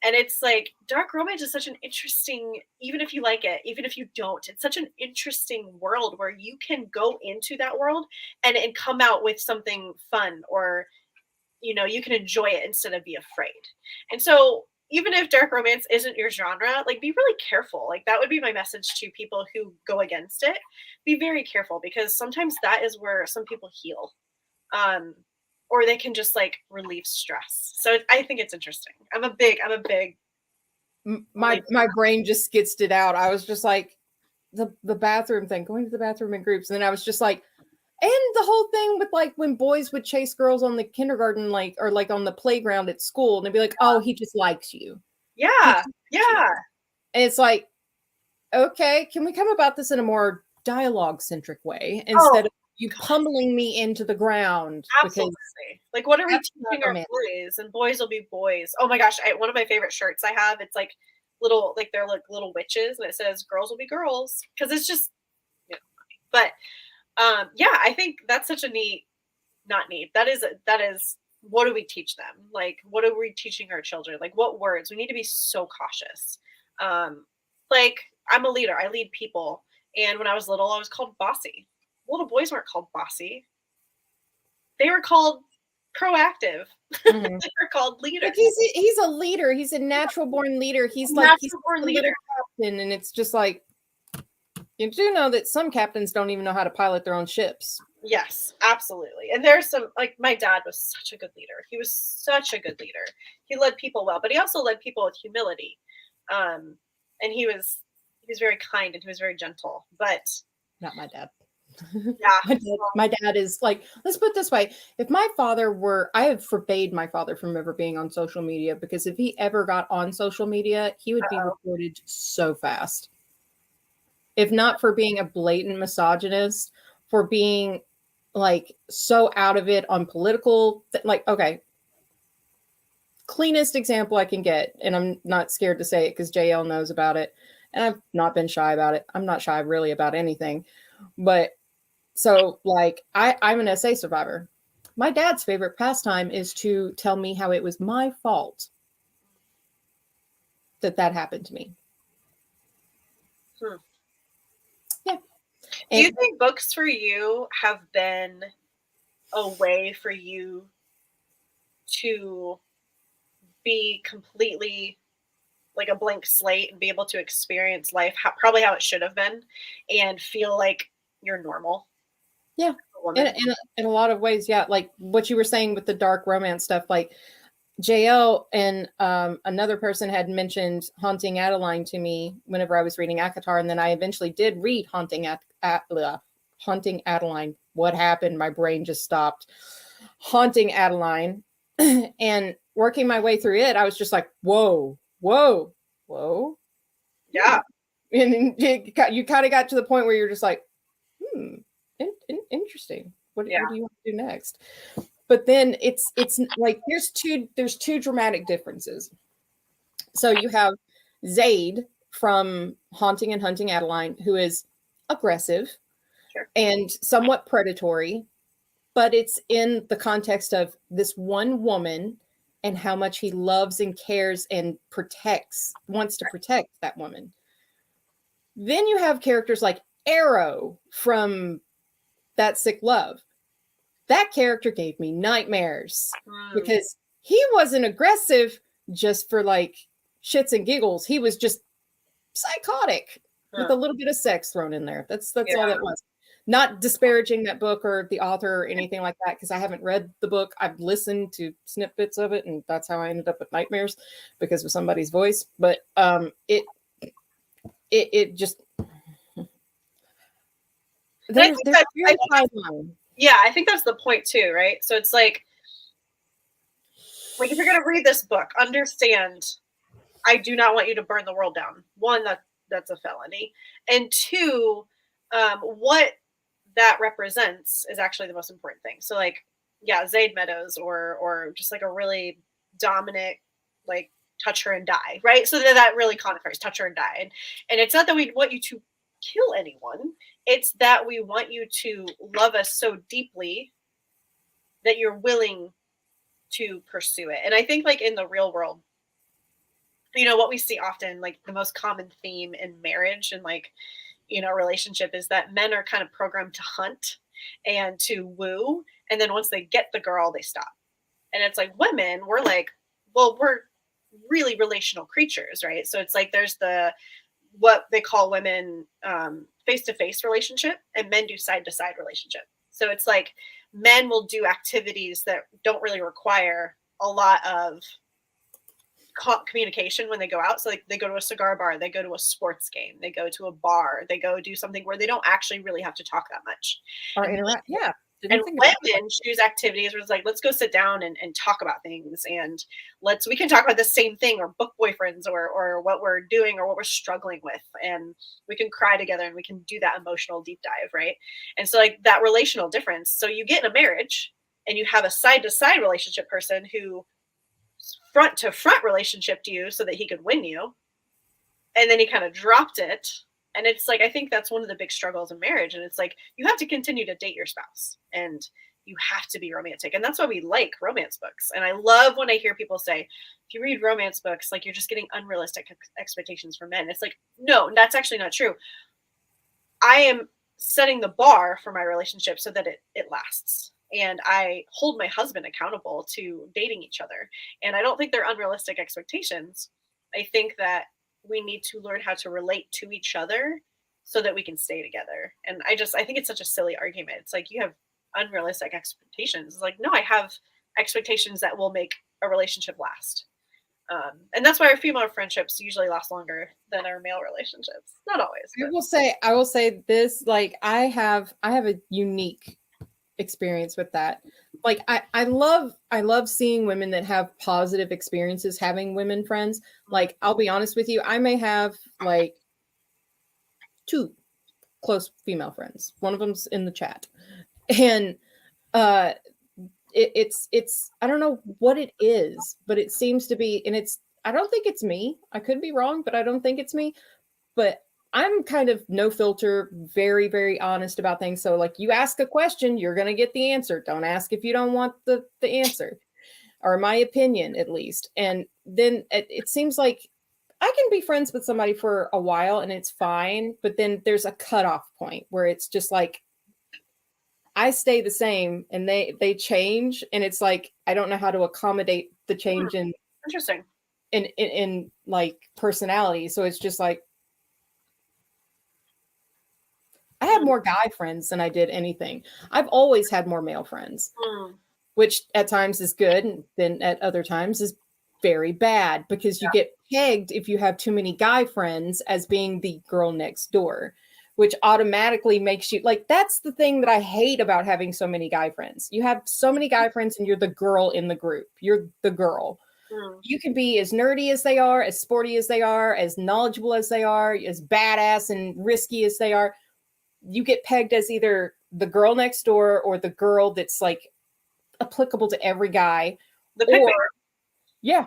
And it's like, dark romance is such an interesting, even if you like it, even if you don't, it's such an interesting world where you can go into that world and come out with something fun, or, you know, you can enjoy it instead of be afraid. And so even if dark romance isn't your genre, like, be really careful. Like, that would be my message to people who go against it. Be very careful, because sometimes that is where some people heal. Or they can just like relieve stress. So I think it's interesting. I'm a big.
My brain just skitzed it out. I was just like, the bathroom thing, going to the bathroom in groups, and then I was just like, and the whole thing with like when boys would chase girls on the kindergarten, like, or like on the playground at school, and they'd be like, oh, he just likes you.
Yeah,
And it's like, okay, can we come about this in a more dialogue centric way instead of you pummeling me into the ground?
Absolutely. Like, what are we teaching our boys? And boys will be boys. Oh my gosh, one of my favorite shirts I have, it's like little, like, they're like little witches, and it says girls will be girls, because it's just, you know, but yeah, I think that's such a that is what do we teach them? Like, what are we teaching our children? Like, what words? We need to be so cautious. Like, I'm a leader. I lead people. And when I was little, I was called bossy. Little boys weren't called bossy. They were called proactive.
Mm-hmm.
They were called leaders.
Like, he's a leader. He's a natural born leader. He's like, he's a leader captain. And it's just like, you do know that some captains don't even know how to pilot their own ships.
Yes, absolutely. And there's some, like, my dad was such a good leader. He was such a good leader. He led people well, but he also led people with humility. And he was very kind, and he was very gentle, but
not my dad.
Yeah.
My dad is like, let's put it this way. If my father were, I have forbade my father from ever being on social media, because if he ever got on social media, he would be
Uh-oh.
reported so fast. If not for being a blatant misogynist, for being like so out of it on political, like, okay, cleanest example I can get, and I'm not scared to say it because JL knows about it, and I've not been shy about it. I'm not shy really about anything, but so like I'm an SA survivor. My dad's favorite pastime is to tell me how it was my fault that that happened to me.
Hmm.
Yeah.
Do you
And
think books for you have been a way for you to be completely like a blank slate and be able to experience life probably how it should have been and feel like you're normal,
yeah,
a woman?
in a lot of ways, yeah. Like what you were saying with the dark romance stuff, like JL and another person had mentioned Haunting Adeline to me whenever I was reading ACOTAR, and then I eventually did read Haunting Adeline. What happened? My brain just stopped. Haunting Adeline, and working my way through it, I was just like, whoa, whoa, whoa.
Yeah.
And you kind of got to the point where you're just like, hmm, interesting.
Yeah.
What do you want to do next? But then it's like there's two dramatic differences. So you have Zaid from Haunting and Hunting Adeline, who is aggressive
Sure.
and somewhat predatory, but it's in the context of this one woman and how much he loves and cares and wants to protect that woman. Then you have characters like Arrow from That Sick Love. That character gave me nightmares
Mm.
because he wasn't aggressive just for like shits and giggles. He was just psychotic with
Huh.
a little bit of sex thrown in there. That's
Yeah.
all that was. Not disparaging that book or the author or anything like that, because I haven't read the book. I've listened to snippets of it, and that's how I ended up with nightmares because of somebody's voice. But it just
And I think
there's
that
a very fine line.
yeah, I think that's the point too, right? So it's like if you're gonna read this book, understand I do not want you to burn the world down. One, that's a felony, and two, what that represents is actually the most important thing. So like, yeah, Zaid Meadows or just like a really dominant, like touch her and die, right? So that really connotates touch her and die, and it's not that we want you to kill anyone; it's that we want you to love us so deeply that you're willing to pursue it. And I think like in the real world, what we see often, like the most common theme in marriage and like, relationship is that men are kind of programmed to hunt and to woo. And then once they get the girl, they stop. And it's like women, we're like, well, we're really relational creatures, right? So it's like there's what they call women face to face relationship, and men do side to side relationship. So it's like men will do activities that don't really require a lot of communication when they go out. So like they go to a cigar bar, they go to a sports game, they go to a bar, they go do something where they don't actually really have to talk that much.
Or
And
interact. Yeah.
and
Didn't think about it.
women choose activities where it's like, let's go sit down and talk about things, and we can talk about the same thing, or book boyfriends, or what we're doing or what we're struggling with, and we can cry together and we can do that emotional deep dive, right? And so like that relational difference. So you get in a marriage and you have a side to side relationship person who front to front relationship to you so that he could win you, and then he kind of dropped it. And it's like I think that's one of the big struggles in marriage, and it's like you have to continue to date your spouse and you have to be romantic, and that's why we like romance books. And I love when I hear people say if you read romance books, like you're just getting unrealistic expectations for men. It's like, no, that's actually not true. I am setting the bar for my relationship so that it lasts, and I hold my husband accountable to dating each other, and I don't think they're unrealistic expectations. I think that we need to learn how to relate to each other so that we can stay together. And I think it's such a silly argument. It's like you have unrealistic expectations. It's like, no, I have expectations that will make a relationship last. And that's why our female friendships usually last longer than our male relationships. Not always.
I will say this, like I have a unique experience with that. Like I love seeing women that have positive experiences having women friends. Like I'll be honest with you, I may have like two close female friends. One of them's in the chat. And uh it's I don't know what it is, but it seems to be, and it's I don't think it's me. I could be wrong, but I don't think it's me. But I'm kind of no filter, very, very honest about things. So like you ask a question, you're going to get the answer. Don't ask if you don't want the answer, or my opinion at least. And then it seems like I can be friends with somebody for a while and it's fine. But then there's a cutoff point where it's just like, I stay the same and they change. And it's like, I don't know how to accommodate the change in
Interesting.
In like personality. So it's just like, I have more guy friends than I did anything. I've always had more male friends, which at times is good, and then at other times is very bad because you get pegged if you have too many guy friends as being the girl next door, which automatically makes you like, that's the thing that I hate about having so many guy friends. You have so many guy friends and you're the girl in the group. You're the girl. You can be as nerdy as they are, as sporty as they are, as knowledgeable as they are, as badass and risky as they are. You get pegged as either the girl next door or the girl that's like applicable to every guy. Or yeah.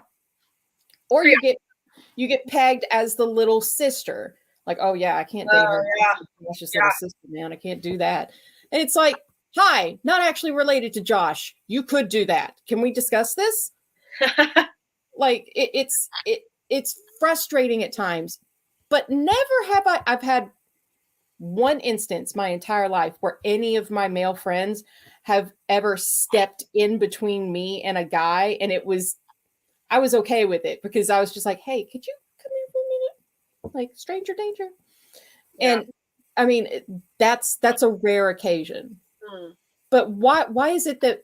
Or you get pegged as the little sister. Like, oh yeah, I can't date her. She's just little sister, man. I can't do that. And it's like, hi, not actually related to Josh. You could do that. Can we discuss this? Like it's frustrating at times, but never have I've had one instance my entire life where any of my male friends have ever stepped in between me and a guy, and I was okay with it because I was just like, hey, could you come here for a minute? Like stranger danger. And I mean, that's a rare occasion. But why is it that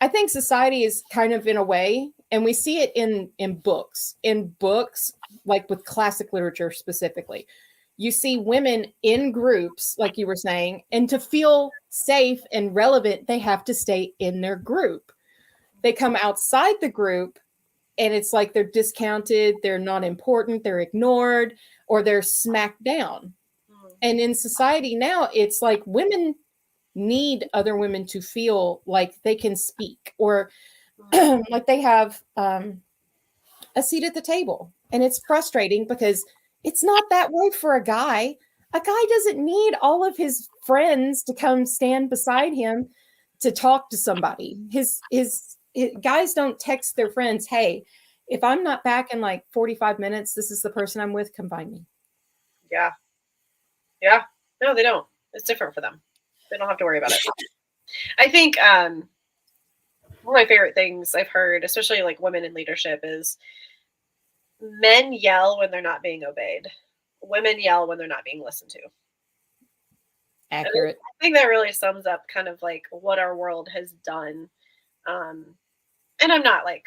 I think society is kind of in a way, and we see it in books, like with classic literature specifically. You see women in groups, like you were saying, and to feel safe and relevant, they have to stay in their group. They come outside the group and it's like they're discounted, they're not important, they're ignored, or they're smacked down. And in society now, it's like women need other women to feel like they can speak, or like they have a seat at the table. And it's frustrating because it's not that way for a guy. A guy doesn't need all of his friends to come stand beside him to talk to somebody. His guys don't text their friends, hey, if I'm not back in like 45 minutes, this is the person I'm with, come find me.
Yeah. No, they don't. It's different for them. They don't have to worry about it. I think one of my favorite things I've heard, especially like women in leadership, is men yell when they're not being obeyed. Women yell when they're not being listened to.
Accurate.
I think that really sums up kind of like what our world has done. And I'm not like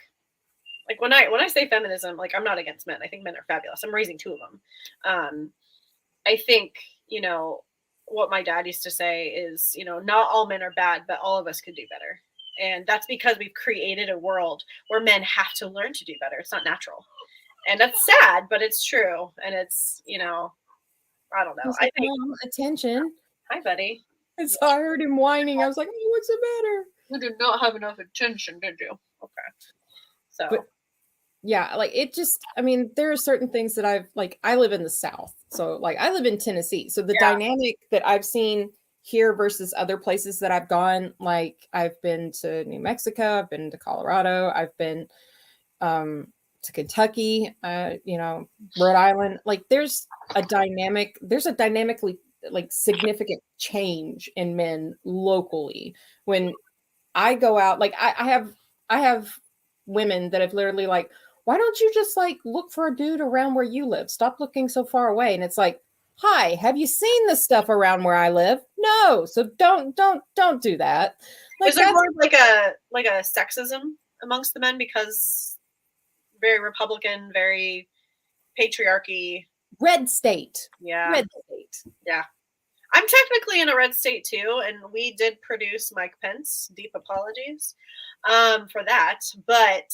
when I say feminism, like I'm not against men. I think men are fabulous. I'm raising two of them. I think, what my dad used to say is, not all men are bad, but all of us could do better. And that's because we've created a world where men have to learn to do better. It's not natural. And that's sad, but it's true. And it's, I don't know. I think
attention.
Hi, buddy.
And so I heard him whining. I was like, oh, what's the matter?
You did not have enough attention, did you? Okay. So
but, yeah, like it just, I mean, there are certain things that I live in the South. So like I live in Tennessee. So the dynamic that I've seen here versus other places that I've gone, like I've been to New Mexico, I've been to Colorado, I've been to Kentucky, Rhode Island. Like there's a dynamically like significant change in men locally. When I go out, like I have women that have literally like, why don't you just like look for a dude around where you live? Stop looking so far away. And it's like, hi, have you seen the stuff around where I live? No. So don't do that. Like,
is there more like a sexism amongst the men because very Republican, very patriarchy.
Red state.
Yeah.
Red state.
Yeah. I'm technically in a red state too, and we did produce Mike Pence. Deep apologies for that. But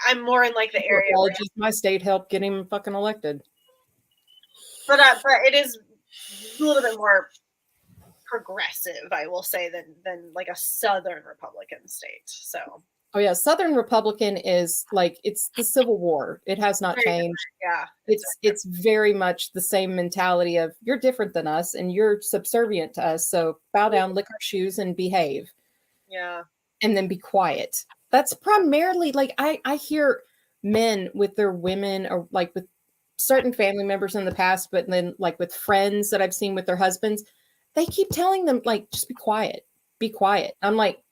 I'm more in like the area.
Apologies. My state helped get him fucking elected.
But it is a little bit more progressive, I will say, than like a Southern Republican state. So.
Oh yeah, Southern Republican is like it's the Civil War. It has not changed.
Yeah,
it's very much the same mentality of you're different than us and you're subservient to us. So bow down, lick our shoes, and behave.
Yeah,
and then be quiet. That's primarily like I hear men with their women or like with certain family members in the past, but then like with friends that I've seen with their husbands, they keep telling them like just be quiet, be quiet. I'm like,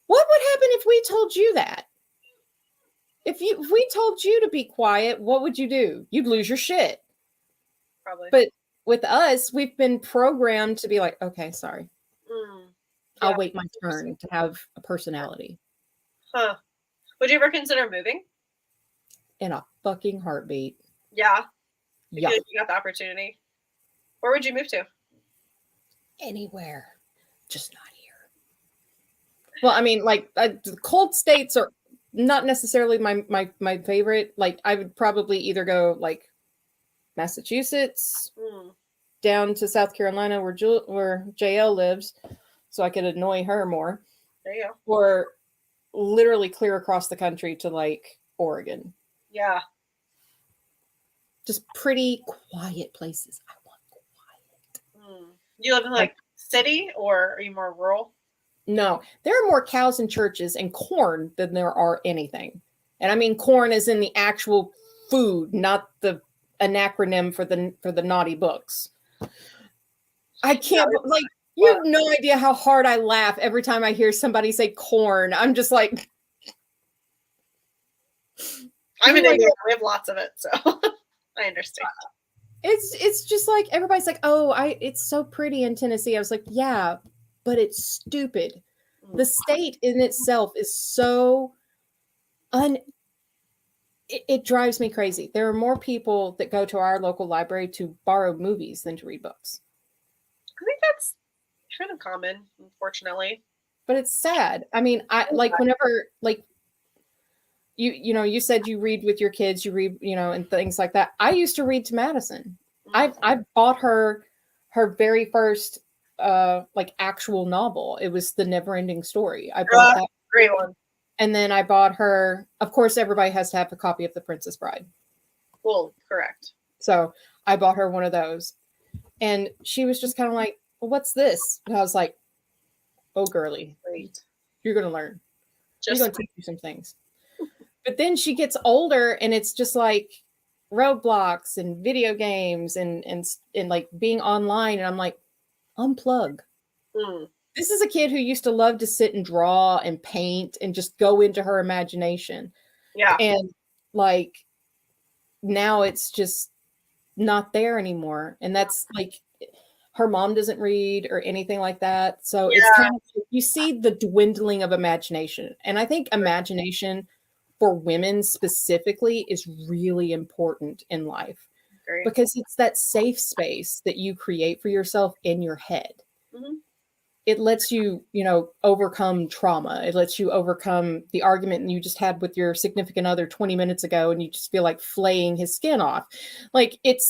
what would happen if we told you that? If we told you to be quiet, what would you do? You'd lose your shit.
probably.
But with us, we've been programmed to be like, okay, sorry.
Yeah,
I'll wait my turn to have a personality.
Huh. Would you ever consider moving?
In a fucking heartbeat.
Yeah.
Yeah.
If you got the opportunity. Where would you move to?
Anywhere. Just not here. Well, I mean, like the cold states are not necessarily my favorite. Like I would probably either go like Massachusetts down to South Carolina where JL lives, so I could annoy her more.
There you go.
Or literally clear across the country to like Oregon.
Yeah.
Just pretty quiet places. I want quiet.
You live in like city or are you more rural?
No, there are more cows and churches and corn than there are anything. And I mean corn is in the actual food, not the an acronym for the naughty books. I can't like you have no idea how hard I laugh every time I hear somebody say corn. I'm just like
I'm in India. We have lots of it, so I understand.
It's just like everybody's like, oh, it's so pretty in Tennessee. I was like, yeah, but it's stupid. The state in itself is so it drives me crazy. There are more people that go to our local library to borrow movies than to read books.
I think that's kind of common, unfortunately.
But it's sad. I mean, I like whenever like you said you read with your kids, you read, and things like that. I used to read to Madison. I bought her very first like actual novel. It was The Never-Ending Story. I bought that
great one.
And then I bought her, of course, everybody has to have a copy of The Princess Bride.
Well, correct.
So I bought her one of those. And she was just kind of like, well, what's this? And I was like, oh, girly,
great.
You're going to learn. You're going to teach you some things. But then she gets older and it's just like Roblox and video games and like being online. And I'm like, unplug. This is a kid who used to love to sit and draw and paint and just go into her imagination.
Yeah.
And like now it's just not there anymore. And that's like her mom doesn't read or anything like that. So it's kind of, you see the dwindling of imagination. And I think imagination for women specifically is really important in life. Because it's that safe space that you create for yourself in your head. It lets you, overcome trauma. It lets you overcome the argument you just had with your significant other 20 minutes ago, and you just feel like flaying his skin off. Like there's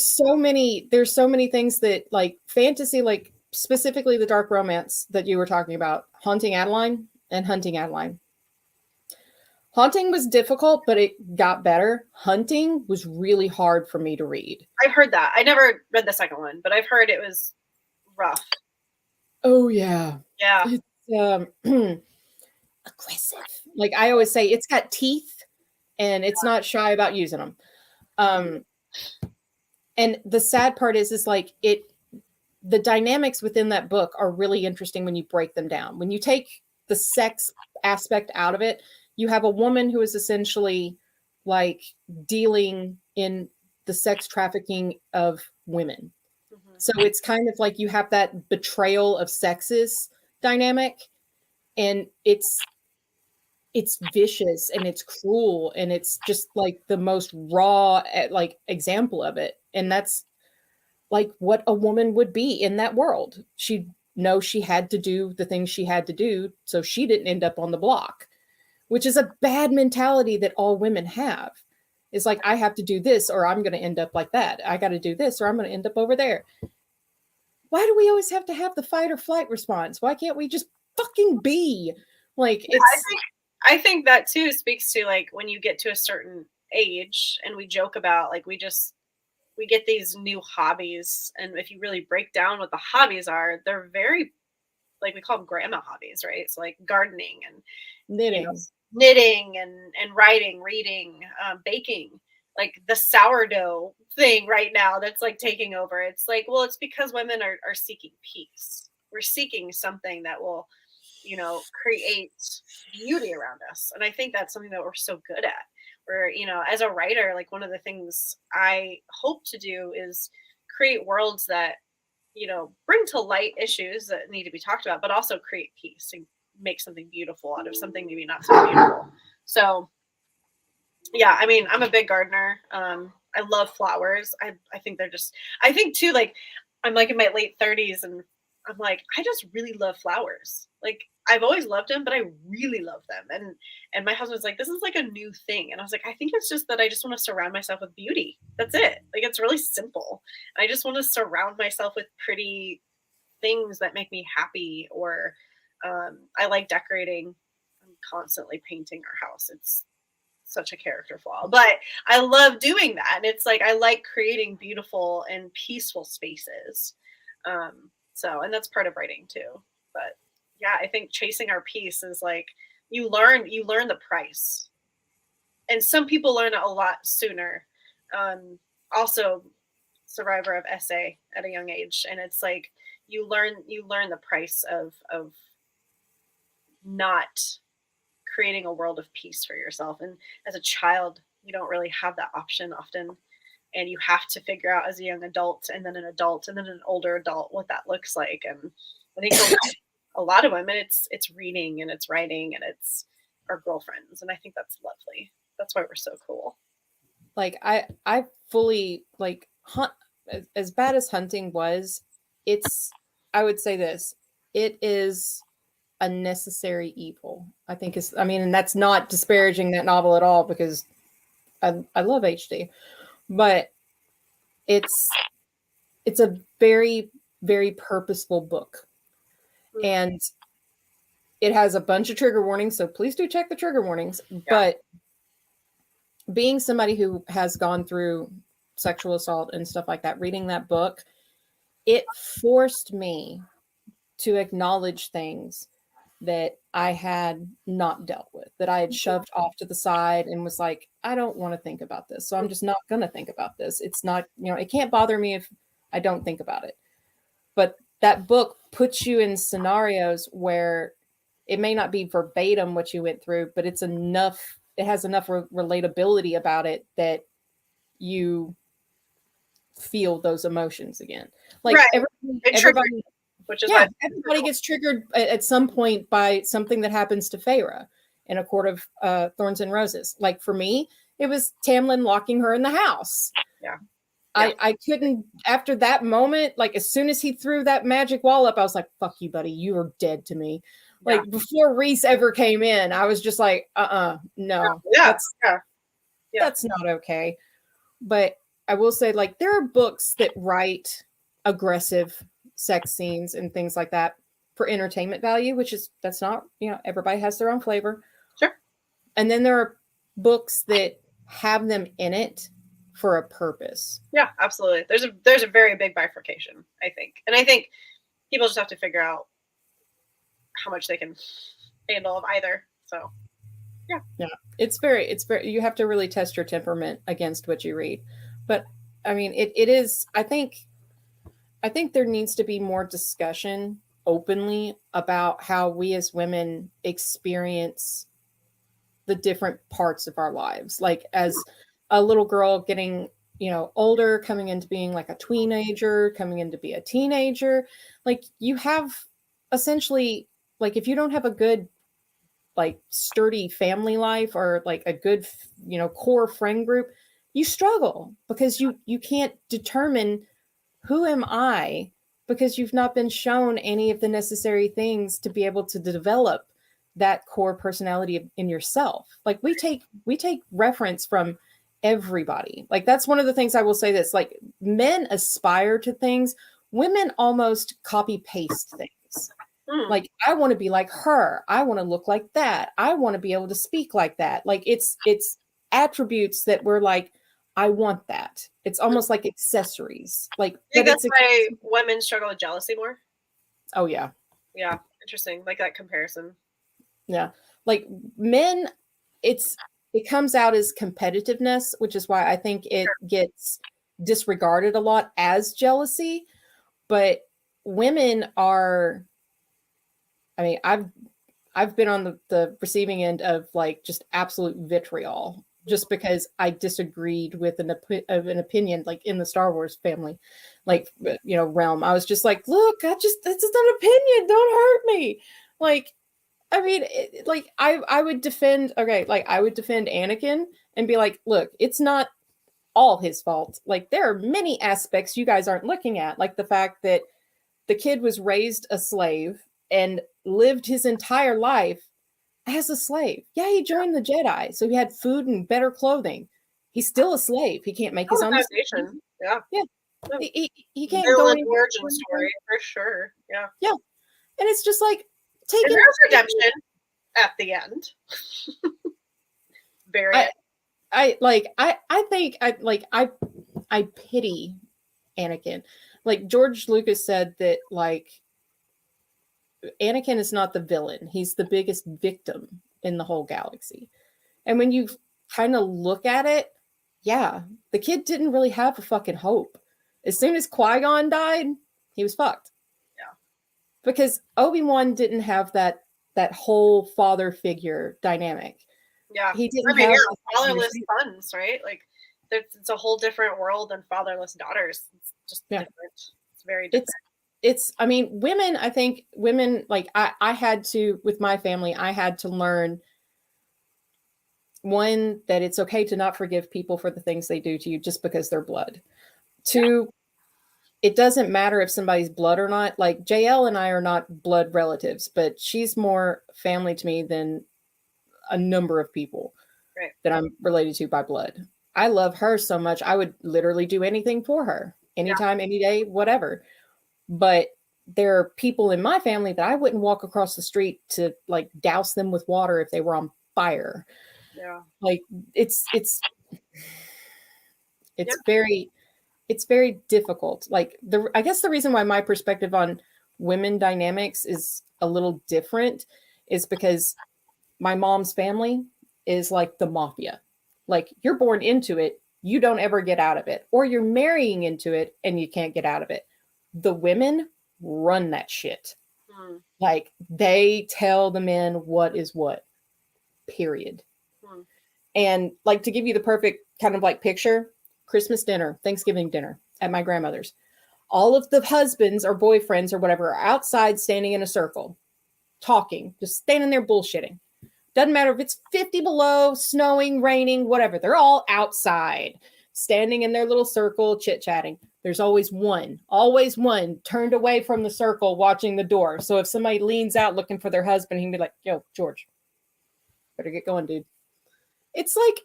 so many things that like fantasy, like specifically the dark romance that you were talking about, Haunting Adeline and Hunting Adeline. Haunting was difficult, but it got better. Hunting was really hard for me to read.
I've heard that. I never read the second one, but I've heard it was rough.
Oh yeah.
Yeah.
It's aggressive. Like I always say, it's got teeth and it's not shy about using them. And the sad part is like the dynamics within that book are really interesting when you break them down. When you take the sex aspect out of it, you have a woman who is essentially like dealing in the sex trafficking of women. So it's kind of like you have that betrayal of sexes dynamic, and it's it's vicious and it's cruel and it's just like the most raw like example of it. And that's like what a woman would be in that world. She'd know she had to do the things she had to do so she didn't end up on the block, which is a bad mentality that all women have. It's like, I have to do this or I'm going to end up like that. I got to do this or I'm going to end up over there. Why do we always have to have the fight or flight response? Why can't we just fucking be? Like, it's.
I think that too speaks to like when you get to a certain age and we joke about like we get these new hobbies, and if you really break down what the hobbies are, they're very like we call them grandma hobbies, right? So like gardening and
Knitting.
Knitting and writing, reading, baking, like the sourdough thing right now that's like taking over. It's like, well, it's because women are seeking peace. We're seeking something that will, create beauty around us. And I think that's something that we're so good at. Where, as a writer, like one of the things I hope to do is create worlds that, bring to light issues that need to be talked about, but also create peace and make something beautiful out of something maybe not so beautiful. So yeah, I mean, I'm a big gardener. I love flowers. I think they're just, I think too, like I'm like in my late 30s and I'm like, I just really love flowers. Like I've always loved them, but I really love them. And my husband's like, this is like a new thing. And I was like, I think it's just that I just want to surround myself with beauty. That's it. Like it's really simple. I just want to surround myself with pretty things that make me happy. Or I like decorating. I'm constantly painting our house. It's such a character flaw, but I love doing that. And it's like I like creating beautiful and peaceful spaces. And that's part of writing too. But yeah, I think chasing our peace is like you learn the price. And some people learn it a lot sooner. Also survivor of SA at a young age. And it's like you learn the price of not creating a world of peace for yourself. And as a child, you don't really have that option often. And you have to figure out as a young adult and then an adult and then an older adult what that looks like. And I think for a lot of women, it's reading and it's writing and it's our girlfriends. And I think that's lovely. That's why we're so cool.
Like I fully like hunt as bad as hunting was, I would say this, it is a necessary evil. I think is, I mean, and that's not disparaging that novel at all because I love HD, but it's a very, very purposeful book. And it has a bunch of trigger warnings, so please do check the trigger warnings. Yeah. But being somebody who has gone through sexual assault and stuff like that, reading that book, it forced me to acknowledge things that I had not dealt with, that I had shoved off to the side and was like, I don't want to think about this. So I'm just not going to think about this. It's not, it can't bother me if I don't think about it. But that book puts you in scenarios where it may not be verbatim what you went through, but it has enough relatability about it that you feel those emotions again. Like right. everybody which is everybody gets triggered at some point by something that happens to Feyre in A Court of Thorns and Roses. Like for me, it was Tamlin locking her in the house.
Yeah.
I couldn't, after that moment, like as soon as he threw that magic wall up, I was like, fuck you, buddy. You are dead to me. Yeah. Like before Rhys ever came in, I was just like, no. That's not okay. But I will say, like, there are books that write aggressive sex scenes and things like that for entertainment value, that's not, everybody has their own flavor.
Sure.
And then there are books that have them in it for a purpose.
Yeah, absolutely. There's a very big bifurcation, I think. And I think people just have to figure out how much they can handle of either. So
yeah, it's very, you have to really test your temperament against what you read. But I mean, it is, I think there needs to be more discussion openly about how we as women experience the different parts of our lives. Like as a little girl getting, older, coming into being like a teenager, coming into be a teenager, like you have essentially, like if you don't have a good like sturdy family life or like a good, core friend group, you struggle because you can't determine who am I because you've not been shown any of the necessary things to be able to develop that core personality in yourself. Like we take reference from everybody. Like that's one of the things I will say that's like men aspire to things, women almost copy paste things.
Mm.
Like I want to be like her, I want to look like that, I want to be able to speak like that. Like it's attributes that we're like, I want that. It's almost like accessories. Like,
I think
but it's
that's why women struggle with jealousy more.
oh yeah.
Yeah, interesting. Like that comparison.
Yeah. Like men, it comes out as competitiveness, which is why I think it gets disregarded a lot as jealousy. But women are, I mean, I've been on the receiving end of like just absolute vitriol just because I disagreed with an opinion like in the Star Wars family, like realm. I was just like, look, this is an opinion. Don't hurt me. Like, I mean, like I would defend. Okay, like I would defend Anakin and be like, look, it's not all his fault. Like there are many aspects you guys aren't looking at, like the fact that the kid was raised a slave and lived his entire life as a slave. Yeah, he joined the Jedi, so he had food and better clothing. He's still a slave. He can't make his own decisions.
Foundation. Yeah.
Yeah, he can't go
Villain
anywhere.
origin story for sure. Yeah.
Yeah, and it's just like
And there's redemption at the end. Very.
I pity Anakin. Like George Lucas said that like Anakin is not the villain. He's the biggest victim in the whole galaxy. And when you kind of look at it, yeah, the kid didn't really have a fucking hope. As soon as Qui-Gon died, he was fucked.
Yeah.
Because Obi-Wan didn't have that whole father figure dynamic.
Yeah.
He didn't
I mean,
have
fatherless sons, right? Like it's a whole different world than fatherless daughters. It's just different. It's very different.
I mean, women, I think women, like I had to, with my family, I had to learn one, that it's okay to not forgive people for the things they do to you just because they're blood. Two, it doesn't matter if somebody's blood or not. Like JL and I are not blood relatives, but she's more family to me than a number of people that I'm related to by blood. I love her so much. I would literally do anything for her anytime, any day, whatever. But there are people in my family that I wouldn't walk across the street to like douse them with water if they were on fire.
Yeah.
Like it's very difficult. Like I guess the reason why my perspective on women dynamics is a little different is because my mom's family is like the mafia. Like you're born into it, you don't ever get out of it, or you're marrying into it and you can't get out of it. The women run that shit. Like they tell the men what is what, period. And like to give you the perfect kind of like picture, Christmas dinner, Thanksgiving dinner at my grandmother's, all of the husbands or boyfriends or whatever are outside standing in a circle talking, just standing there bullshitting. Doesn't matter if it's 50 below, snowing, raining, whatever. They're all outside, standing in their little circle, chit-chatting. There's always one turned away from the circle watching the door. So if somebody leans out looking for their husband, he can be like, yo, George, better get going, dude. It's like,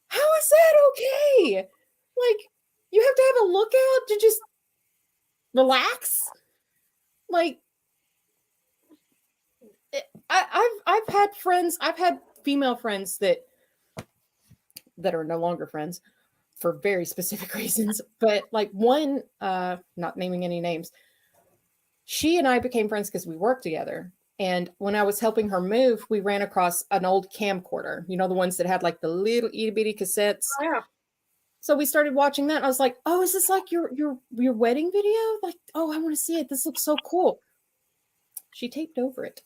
how is that okay? Like, you have to have a lookout to just relax? Like, I've had friends, I've had female friends that are no longer friends for very specific reasons, but like one, not naming any names, she and I became friends because we worked together. And when I was helping her move, we ran across an old camcorder, you know, the ones that had like the little itty bitty cassettes.
Oh, yeah.
So we started watching that. And I was like, oh, is this like your wedding video? Like, oh, I want to see it. This looks so cool. She taped over it.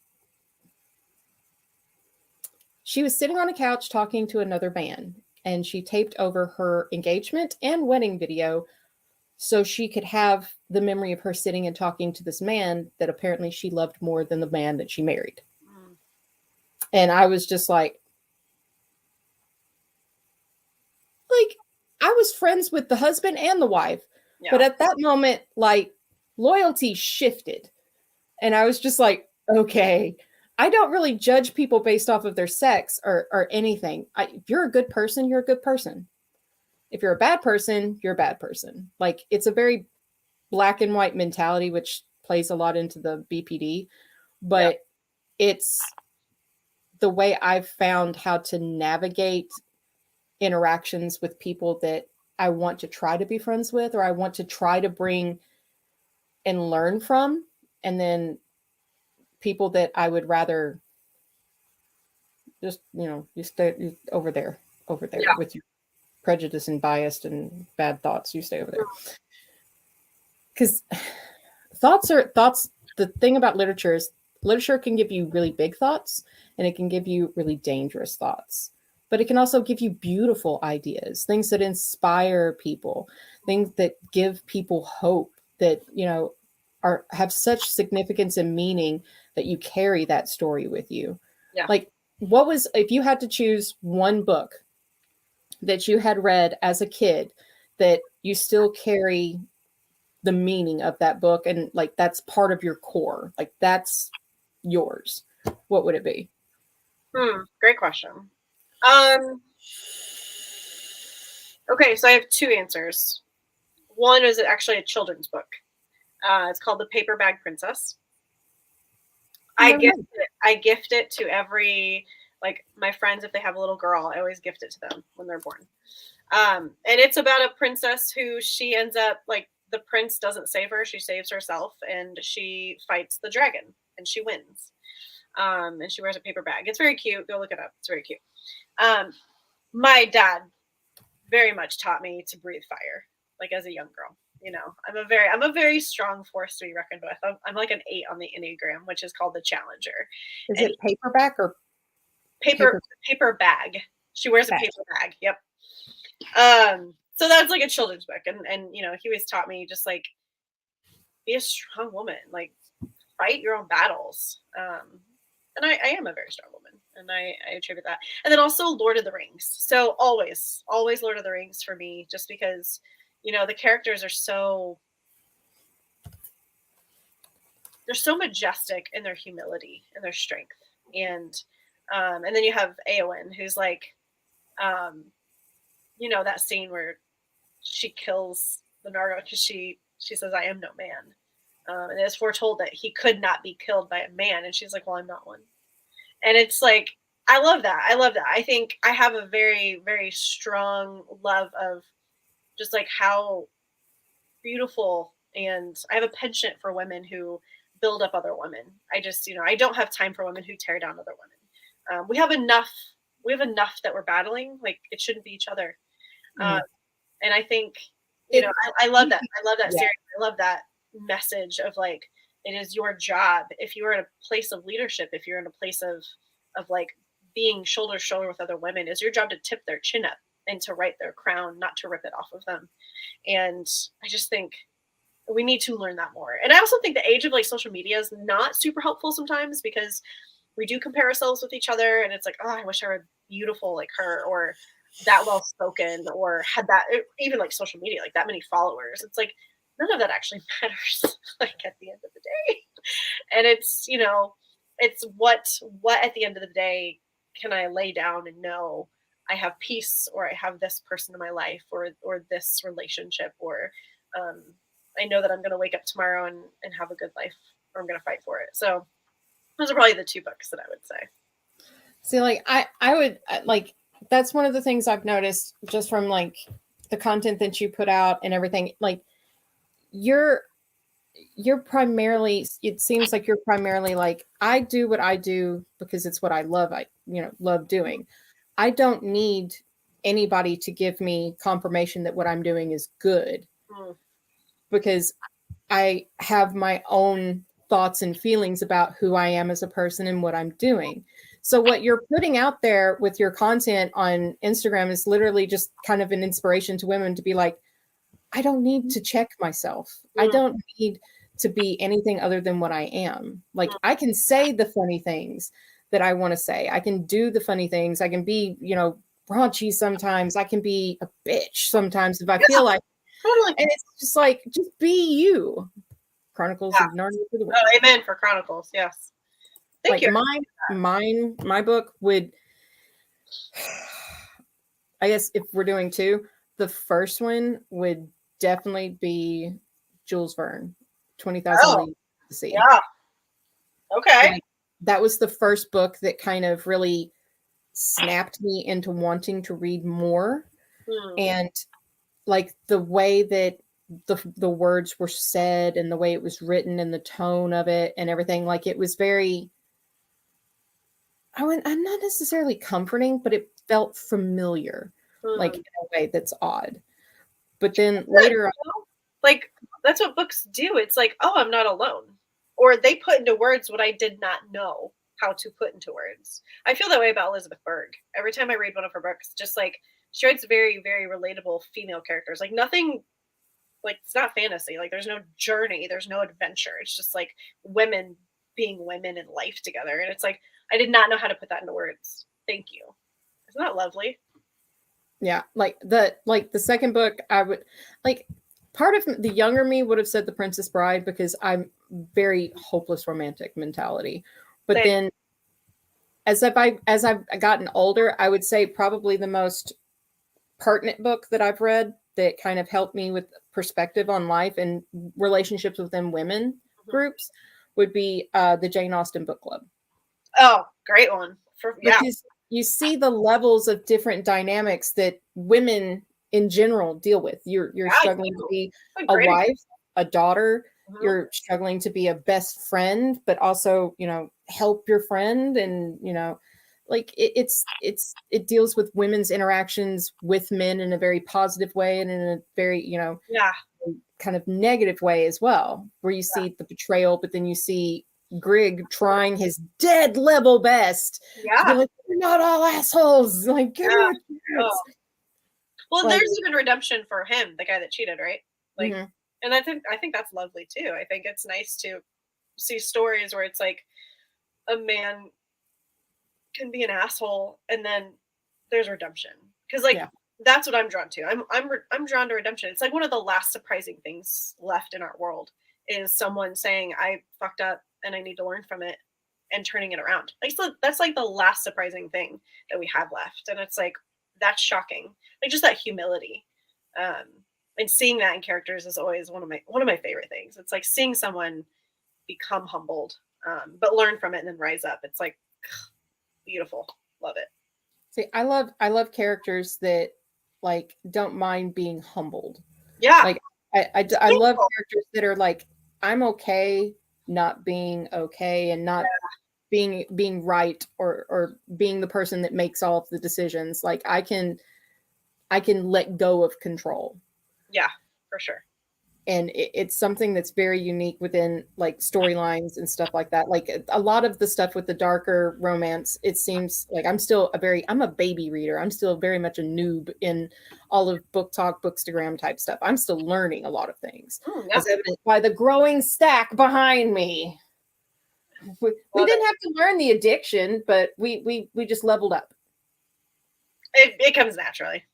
She was sitting on a couch talking to another man, and she taped over her engagement and wedding video so she could have the memory of her sitting and talking to this man that apparently she loved more than the man that she married. And I was just like I was friends with the husband and the wife. But
Yeah.
at that moment, like loyalty shifted. And I was just like, okay, I don't really judge people based off of their sex or anything. If you're a good person, you're a good person. If you're a bad person, you're a bad person. Like it's a very black and white mentality, which plays a lot into the BPD,
Yeah.
but it's the way I've found how to navigate interactions with people that I want to try to be friends with, or I want to try to bring and learn from. And then people that I would rather just, you stay over there
Yeah.
with your prejudice and biased and bad thoughts. You stay over there. Because thoughts. The thing about literature is literature can give you really big thoughts and it can give you really dangerous thoughts, but it can also give you beautiful ideas, things that inspire people, things that give people hope, that have such significance and meaning that you carry that story with you.
Yeah.
Like, what was, if you had to choose one book that you had read as a kid that you still carry the meaning of that book, and like that's part of your core, like that's yours, what would it be?
Great question. Um, okay, so I have two answers. One is actually a children's book. It's called The Paper Bag Princess. I gift it. I gift it to every, like, my friends, if they have a little girl, I always gift it to them when they're born. And it's about a princess who she ends up, like, the prince doesn't save her, she saves herself, and she fights the dragon and she wins. And she wears a paper bag. It's very cute. Go look it up. It's very cute. My dad very much taught me to breathe fire, like as a young girl. I'm a very strong force to be reckoned with. I'm like an 8 on the Enneagram, which is called the Challenger.
Is it paperback or
Paper bag? She wears a
bag?
paper bag. Yep. So that's like a children's book, and he always taught me just like be a strong woman, like fight your own battles. And I am a very strong woman, and I attribute that. And then also Lord of the Rings. So always Lord of the Rings for me, just because the characters are they're so majestic in their humility and their strength. And then you have Eowyn, who's like, that scene where she kills the Nargo because she says, "I am no man," and it's foretold that he could not be killed by a man, and she's like, "Well, I'm not one." And it's like, I love that. I think I have a very, very strong love of just like how beautiful, and I have a penchant for women who build up other women. I just, I don't have time for women who tear down other women. We have enough that we're battling. Like, it shouldn't be each other. And I think, I love that. I love that series. I love that message of like, it is your job. If you are in a place of leadership, if you're in a place of like being shoulder to shoulder with other women, it's your job to tip their chin up and to right their crown, not to rip it off of them. And I just think we need to learn that more. And I also think the age of like social media is not super helpful sometimes, because we do compare ourselves with each other, and it's like, oh, I wish I were beautiful like her, or that well spoken, or had that, even like social media, like that many followers. It's like none of that actually matters like at the end of the day. And it's it's what at the end of the day can I lay down and know I have peace, or I have this person in my life, or this relationship, or I know that I'm going to wake up tomorrow and have a good life, or I'm going to fight for it. So those are probably the two books that I would say.
See, like I would like, that's one of the things I've noticed just from like the content that you put out and everything. Like you're primarily, it seems like you're primarily like, I do what I do because it's what I love. I love doing. I don't need anybody to give me confirmation that what I'm doing is good, because I have my own thoughts and feelings about who I am as a person and what I'm doing. So what you're putting out there with your content on Instagram is literally just kind of an inspiration to women to be like, I don't need to check myself. I don't need to be anything other than what I am. Like, I can say the funny things that I want to say. I can do the funny things. I can be, raunchy sometimes. I can be a bitch sometimes if I
Yeah,
feel like.
totally.
And it's just like, just be you. Chronicles
Yeah.
of Narnia for the win.
Oh, amen for Chronicles. Yes. Thank
Like
you.
my book would, I guess if we're doing two, the first one would definitely be Jules Verne, 20,000
Oh,
Leagues Under the Sea.
yeah. Okay.
Like, that was the first book that kind of really snapped me into wanting to read more.
Hmm.
And like the way that the words were said and the way it was written and the tone of it and everything, like it was very, I'm not necessarily comforting, but it felt familiar, like
Hmm.
in a way that's odd. But then later on,
Like, that's what books do. It's like, oh, I'm not alone. Or they put into words what I did not know how to put into words. I feel that way about Elizabeth Berg. Every time I read one of her books, just like she writes very, very relatable female characters. Like nothing, like it's not fantasy. Like there's no journey, there's no adventure. It's just like women being women in life together. And it's like, I did not know how to put that into words. Thank you. Isn't that lovely?
yeah, like the second book, I would like, part of the younger me would have said The Princess Bride because I'm very hopeless romantic mentality. But
Same.
then as I've gotten older, I would say probably the most pertinent book that I've read that kind of helped me with perspective on life and relationships within women
Mhm.
groups would be the Jane Austen book club.
Oh, great one. Yeah.
Because you see the levels of different dynamics that women in general deal with. You're
Yeah, I
struggling to
do.
be
A
a
great
wife, a daughter,
example.
you're struggling to be a best friend, but also, help your friend. And, like it deals with women's interactions with men in a very positive way and in a very,
Yeah.
kind of negative way as well, where you see the betrayal, but then you see Grig trying his dead level best to be
Yeah.
like, "We're not all assholes. Like, give me
Yeah.
a
Oh.
chance."
Well,
Like,
there's even redemption for him, the guy that cheated, right? Like,
mhm.
and I think that's lovely too. I think it's nice to see stories where it's like a man can be an asshole and then there's redemption. Because like
Yeah,
that's what I'm drawn to. I'm drawn to redemption. It's like one of the last surprising things left in our world is someone saying I fucked up and I need to learn from it and turning it around. Like so that's like the last surprising thing that we have left, and it's like that's shocking. Like just that humility, um, and seeing that in characters is always one of my favorite things. It's like seeing someone become humbled, but learn from it and then rise up. It's like beautiful. Love it.
see, I love characters that like don't mind being humbled.
Yeah.
Like, I love characters that are like, I'm okay not being okay and not being right, or being the person that makes all of the decisions. Like, I can let go of control.
Yeah, for sure.
And it's something that's very unique within like storylines and stuff like that. Like a lot of the stuff with the darker romance, it seems like I'm a baby reader. I'm still very much a noob in all of book talk, bookstagram type stuff. I'm still learning a lot of things,
Yeah.
as evident by the growing stack behind me. We
Love it.
didn't have to learn the addiction, but we just leveled up.
It comes naturally.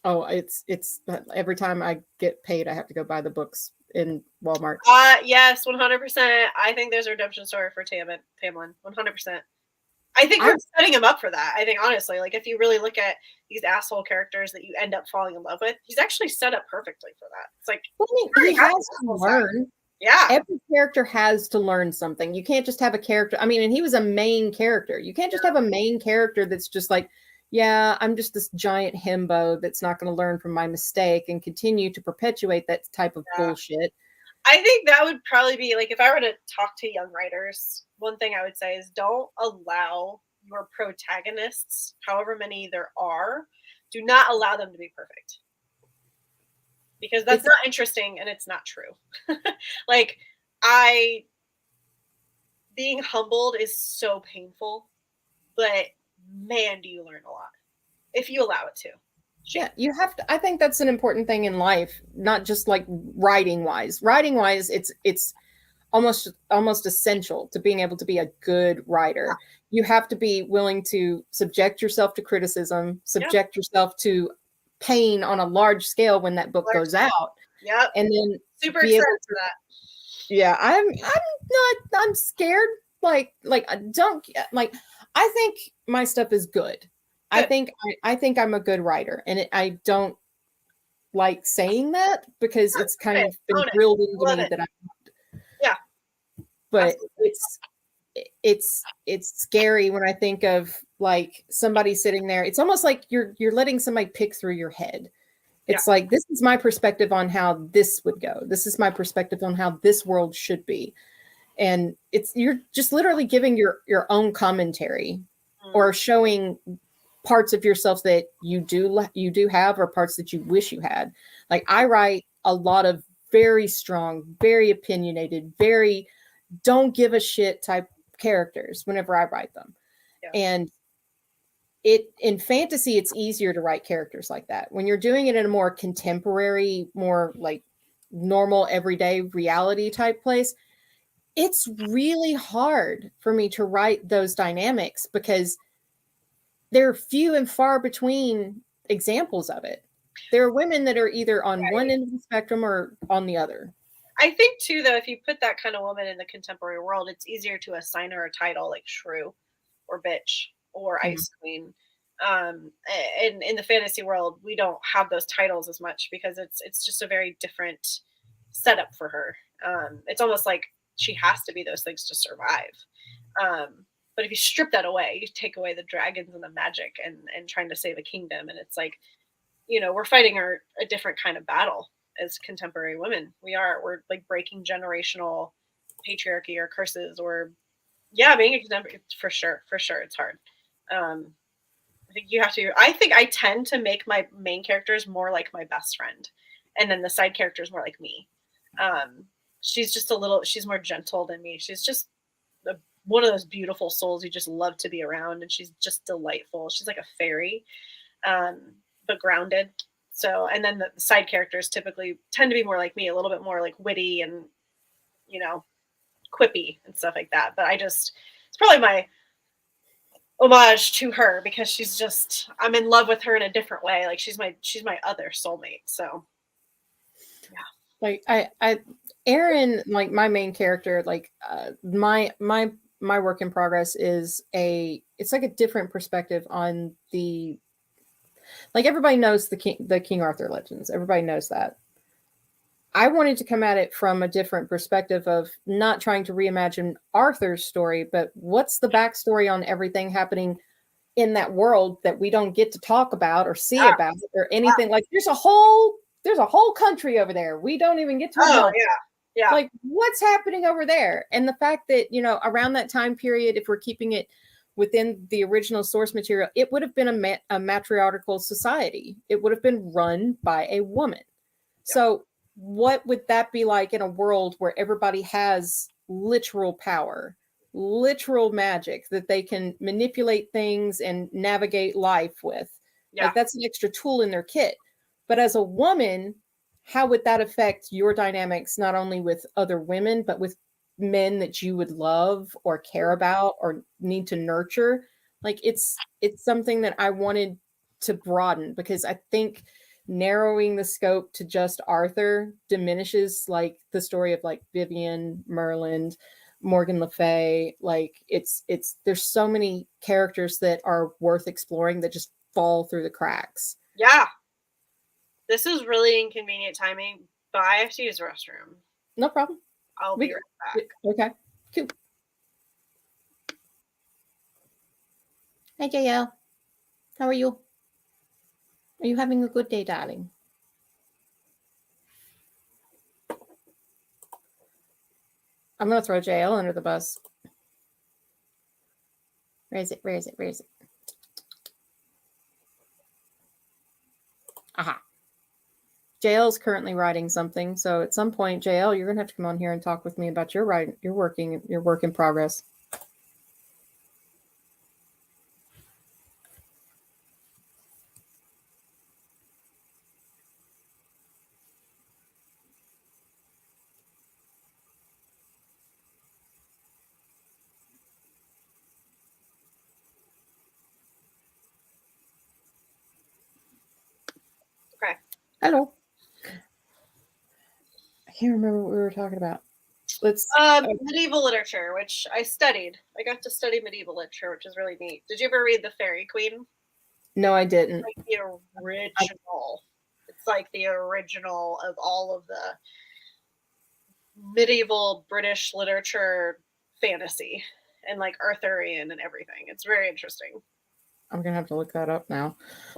Oh, it's every time I get paid, I have to go buy the books in Walmart.
Yes, 100%. I think there's a redemption story for Tamlin. 100%. I think
I
we're setting him up for that. I think honestly, like if you really look at these asshole characters that you end up falling in love with, he's actually set up perfectly for that. It's like
Well, I mean,
already
he
got
has
the
to
asshole side.
learn.
Yeah.
Every character has to learn something. You can't just have a character. I mean, and he was a main character. You can't just have a main character that's just like, yeah, I'm just this giant himbo that's not going to learn from my mistake and continue to perpetuate that type of
Yeah.
bullshit.
I think that would probably be like if I were to talk to young writers, one thing I would say is don't allow your protagonists, however many there are, do not allow them to be perfect. Because that's
It's
not interesting and it's not true. Like I being humbled is so painful, but man, do you learn a lot if you allow it to.
Yeah, you have to. I think that's an important thing in life, not just like writing wise. Writing wise, it's almost essential to being able to be a good writer. You have to be willing to subject yourself to criticism,
Yep.
subject yourself to pain on a large scale when that book goes out,
Yep.
and then
Super
be
excited
able
for
to.
that.
Yeah, I'm scared. Like I don't like. I think my stuff is good.
Good.
I think I'm a good writer, and I don't like saying that because it's kind of been
Own it.
drilled into
Love
me
it.
that I.
Yeah.
But
Absolutely.
it's scary when I think of like somebody sitting there. It's almost like you're letting somebody pick through your head. It's like, this is my perspective on how this would go. This is my perspective on how this world should be. And you're just literally giving your own commentary or showing parts of yourself that you do have, or parts that you wish you had. Like, I write a lot of very strong, very opinionated, very don't give a shit type characters whenever I write them.
Yeah.
And in fantasy, it's easier to write characters like that. When you're doing it in a more contemporary, more like normal everyday reality type place, it's really hard for me to write those dynamics because there are few and far between examples of it. There are women that are either on one end of the spectrum or on the other.
I think too, though, if you put that kind of woman in the contemporary world, it's easier to assign her a title like shrew or bitch or ice queen. And in the fantasy world, we don't have those titles as much because it's just a very different setup for her. It's almost like she has to be those things to survive. But if you strip that away, you take away the dragons and the magic and trying to save a kingdom, and it's like, we're fighting a different kind of battle as contemporary women. We're like breaking generational patriarchy or curses, or being a contemporary, for sure it's hard. I think you have to. I think I tend to make my main characters more like my best friend, and then the side characters more like me. Um, she's more gentle than me. She's just one of those beautiful souls you just love to be around, and she's just delightful. She's like a fairy, but grounded. So, and then the side characters typically tend to be more like me, a little bit more like witty and, quippy and stuff like that. But it's probably my homage to her because I'm in love with her in a different way. Like she's my other soulmate. So,
yeah. Like Erin, like my main character, like my work in progress is it's like a different perspective on like everybody knows the King Arthur legends. Everybody knows that. I wanted to come at it from a different perspective of not trying to reimagine Arthur's story, but what's the backstory on everything happening in that world that we don't get to talk about or see about or anything. Like there's a whole country over there. We don't even get to acknowledge.
Yeah.
Like what's happening over there? And the fact that, around that time period, if we're keeping it within the original source material, it would have been a matriarchal society. It would have been run by a woman. Yeah. So what would that be like in a world where everybody has literal power, literal magic that they can manipulate things and navigate life with? Yeah. Like that's an extra tool in their kit. But as a woman, how would that affect your dynamics, not only with other women, but with men that you would love or care about or need to nurture? Like it's something that I wanted to broaden because I think narrowing the scope to just Arthur diminishes like the story of like Vivian, Merlin, Morgan Le Fay. Like it's there's so many characters that are worth exploring that just fall through the cracks.
Yeah. This is really inconvenient timing, but I have to use the restroom.
No problem.
I'll be right back.
Okay. Cool. Hey, JL. How are you? Are you having a good day, darling? I'm going to throw JL under the bus. Where is it? Where is it? Where is it? Aha. JL is currently writing something. So at some point, JL, you're going to have to come on here and talk with me about your writing, your work in progress.
Okay.
Hello. I can't remember what we were talking about. Let's.
Medieval literature, which I studied. I got to study medieval literature, which is really neat. Did you ever read The Fairy Queen?
No, I didn't.
Like the original. It's like the original of all of the medieval British literature fantasy and like Arthurian and everything. It's very interesting.
I'm gonna have to look that up now.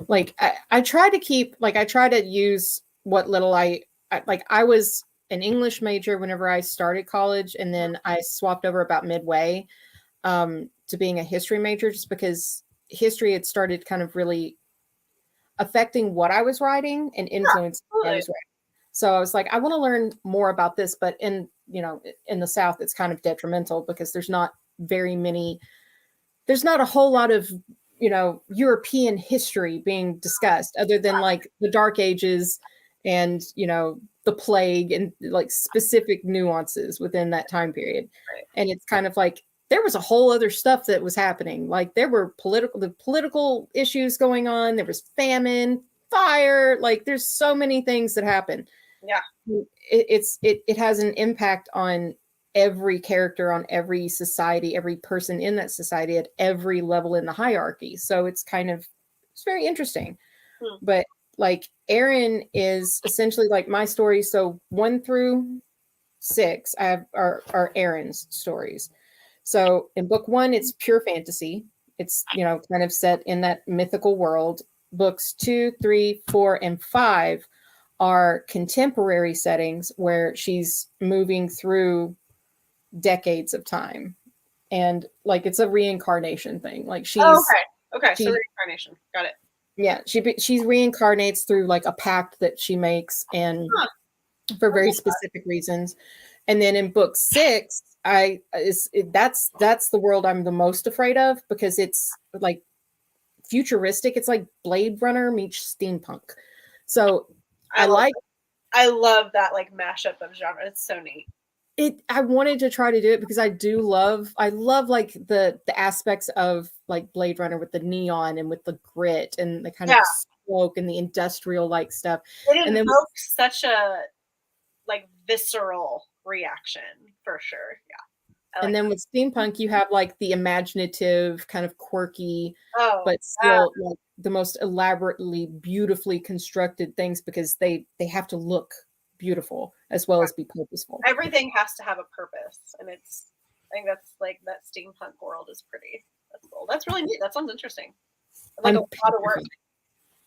Like I try to keep like I try to use what little I like. I was an English major whenever I started college, and then I swapped over about midway to being a history major, just because history had started kind of really affecting what I was writing and influencing what I was writing. So I was like, I want to learn more about this, but in the South, it's kind of detrimental because there's not a whole lot of European history being discussed other than like the Dark Ages and the plague and like specific nuances within that time period.
Right.
And it's kind of like there was a whole other stuff that was happening. Like there were political issues going on. There was famine, fire. Like there's so many things that happen.
Yeah.
It has an impact on every character, on every society, every person in that society at every level in the hierarchy. So it's very interesting. But like Aaron is essentially like my story. So 1 through 6 I have are Aaron's stories. So in book 1, it's pure fantasy. It's, kind of set in that mythical world. Books 2, 3, 4, and 5 are contemporary settings where she's moving through decades of time. And like it's a reincarnation thing. Like she's
okay. So reincarnation. Got it.
Yeah, she reincarnates through like a pact that she makes, and for very specific reasons. And then in book 6, that's the world I'm the most afraid of, because it's like futuristic. It's like Blade Runner meets steampunk. So I
love that like mashup of genre. It's so neat.
I wanted to try to do it because I love like the aspects of like Blade Runner with the neon and with the grit and the kind of smoke and the industrial like stuff.
It
and
invokes such a like visceral reaction for sure. Yeah.
And then with steampunk, you have like the imaginative, kind of quirky, but
yeah.
still like the most elaborately, beautifully constructed things, because they have to look beautiful as well as be purposeful.
Everything has to have a purpose, and I think that's like that steampunk world is pretty. That's cool. That's really neat. That sounds interesting. Like a lot of work.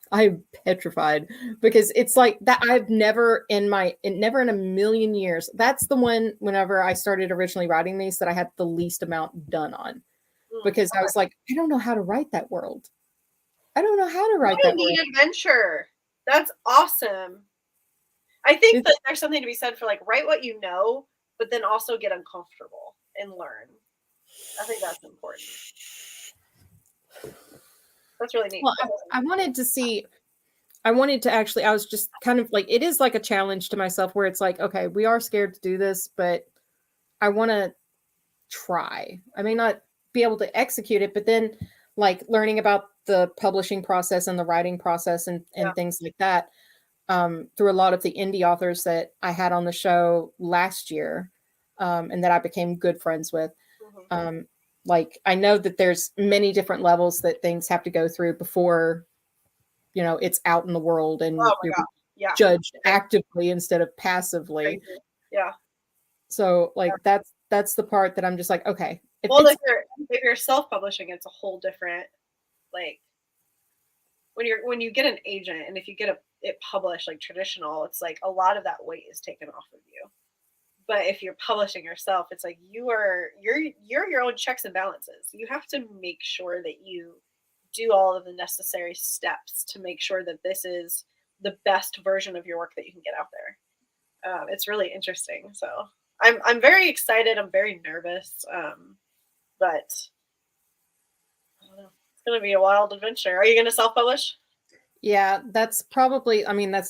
I'm petrified because it's like that. I've never never in a million years. That's the one whenever I started originally writing these that I had the least amount done on, because I was like, I don't know how to write that world. I don't know how to write that
world. Adventure. That's awesome. I think that there's something to be said for like write what you know, but then also get uncomfortable and learn. I think that's important. That's really neat.
Well, I wanted to actually, I was just kind of like, it is like a challenge to myself where it's like, okay, we are scared to do this, but I want to try. I may not be able to execute it, but then like learning about the publishing process and the writing process and things like that, through a lot of the indie authors that I had on the show last year, and that I became good friends with. Like I know that there's many different levels that things have to go through before, it's out in the world and you're judged actively instead of passively.
Yeah.
So like that's the part that I'm just like, okay.
If you're self-publishing, it's a whole different, like when you get an agent and if you get it published like traditional, it's like a lot of that weight is taken off of you. But if you're publishing yourself, it's like you're your own checks and balances. You have to make sure that you do all of the necessary steps to make sure that this is the best version of your work that you can get out there. It's really interesting. So I'm very excited. I'm very nervous. But I don't know. It's going to be a wild adventure. Are you going to self-publish?
Yeah, that's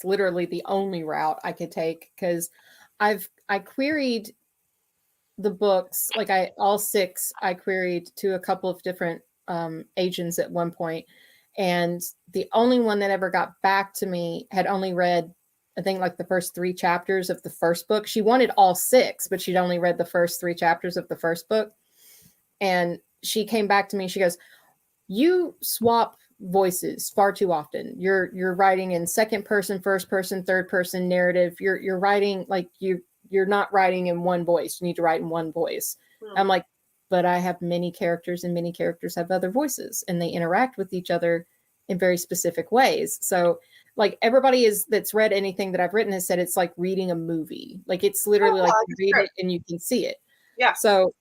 literally the only route I could take, because I queried the books, like all 6 I queried to a couple of different agents at one point, And the only one that ever got back to me had only read, I think, like the first 3 chapters of the first book. She wanted all 6, but she'd only read the first 3 chapters of the first book. And she came back to me. She goes, "You swap voices far too often. You're writing in second person, first person, third person narrative. You're writing like you're not writing in one voice. You need to write in one voice." I'm like, "But I have many characters, and many characters have other voices, and they interact with each other in very specific ways." So like everybody that's read anything that I've written has said it's like reading a movie. Like it's literally like you read it and you can see it.
Yeah.
So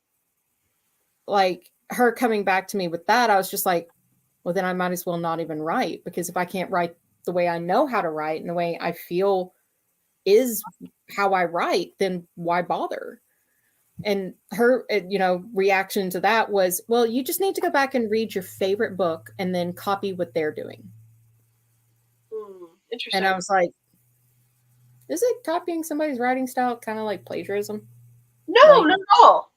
like her coming back to me with that, I was just like, well, then I might as well not even write, because if I can't write the way I know how to write and the way I feel is how I write, then why bother? And her, reaction to that was, well, you just need to go back and read your favorite book and then copy what they're doing.
Interesting.
And I was like, is it copying somebody's writing style kind of like plagiarism?
No, not at all.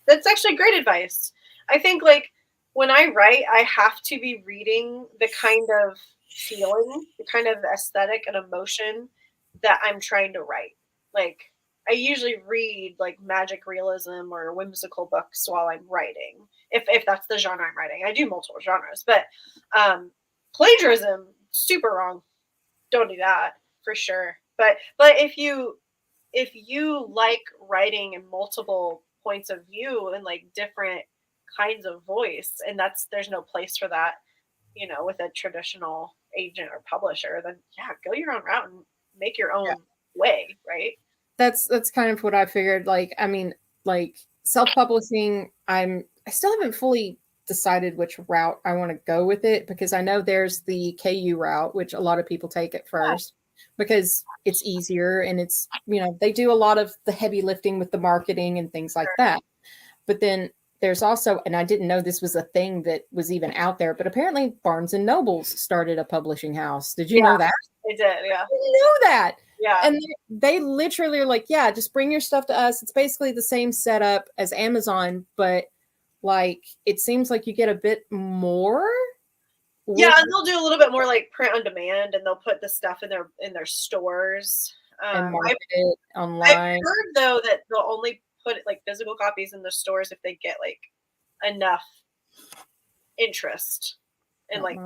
That's actually great advice. I think like when I write, I have to be reading the kind of feeling, the kind of aesthetic and emotion that I'm trying to write. Like I usually read like magic realism or whimsical books while I'm writing, if that's the genre I'm writing. I do multiple genres, but plagiarism, super wrong. Don't do that for sure. But if you like writing in multiple points of view and like different kinds of voice, and there's no place for that, with a traditional agent or publisher, then yeah, go your own route and make your own way, right?
That's kind of what I figured. Like, I mean, like self-publishing, I still haven't fully decided which route I want to go with it, because I know there's the KU route, which a lot of people take at first because it's easier and it's, they do a lot of the heavy lifting with the marketing and things like that. But then there's also, and I didn't know this was a thing that was even out there, but apparently Barnes and Nobles started a publishing house. Did you know that?
They did, yeah.
I didn't know that.
Yeah.
And they literally are like, yeah, just bring your stuff to us. It's basically the same setup as Amazon, but like it seems like you get a bit more.
Yeah, and they'll do a little bit more like print on demand, and they'll put the stuff in their stores
And market it online.
I've heard though that they'll only put like physical copies in the stores if they get like enough interest and like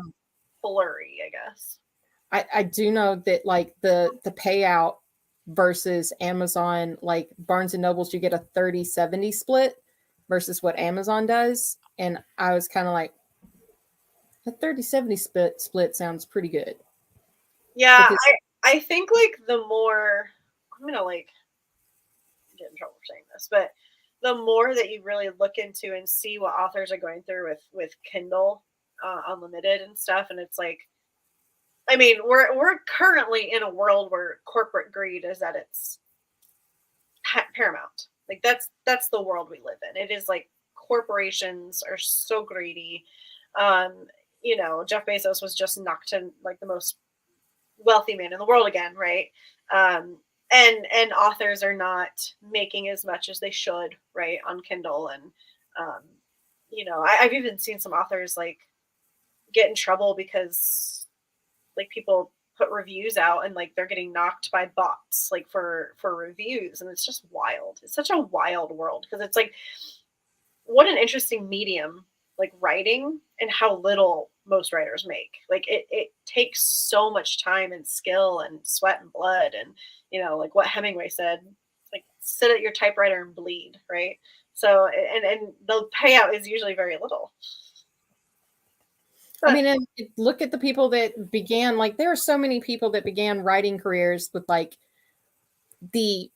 flurry, I guess.
I do know that like the payout versus Amazon, like Barnes and Nobles, you get a 30-70 split versus what Amazon does. And I was kind of like, the 30-70 split sounds pretty good.
Yeah, I think like the more, I'm gonna like get in trouble for saying this, but the more that you really look into and see what authors are going through with Kindle Unlimited and stuff, and it's like, I mean, we're currently in a world where corporate greed is at its paramount. Like that's the world we live in. It is like corporations are so greedy. Jeff Bezos was just knocked to like the most wealthy man in the world again, right? And authors are not making as much as they should, right, on Kindle. And I've even seen some authors like get in trouble because like people put reviews out and like they're getting knocked by bots like for reviews, and it's just wild. It's such a wild world, because it's like, what an interesting medium, like writing, and how little most writers make. Like it takes so much time and skill and sweat and blood, and like what Hemingway said, like sit at your typewriter and bleed, right? So and the payout is usually very little.
I mean, and look at the people that began, like there are so many people that began writing careers with like the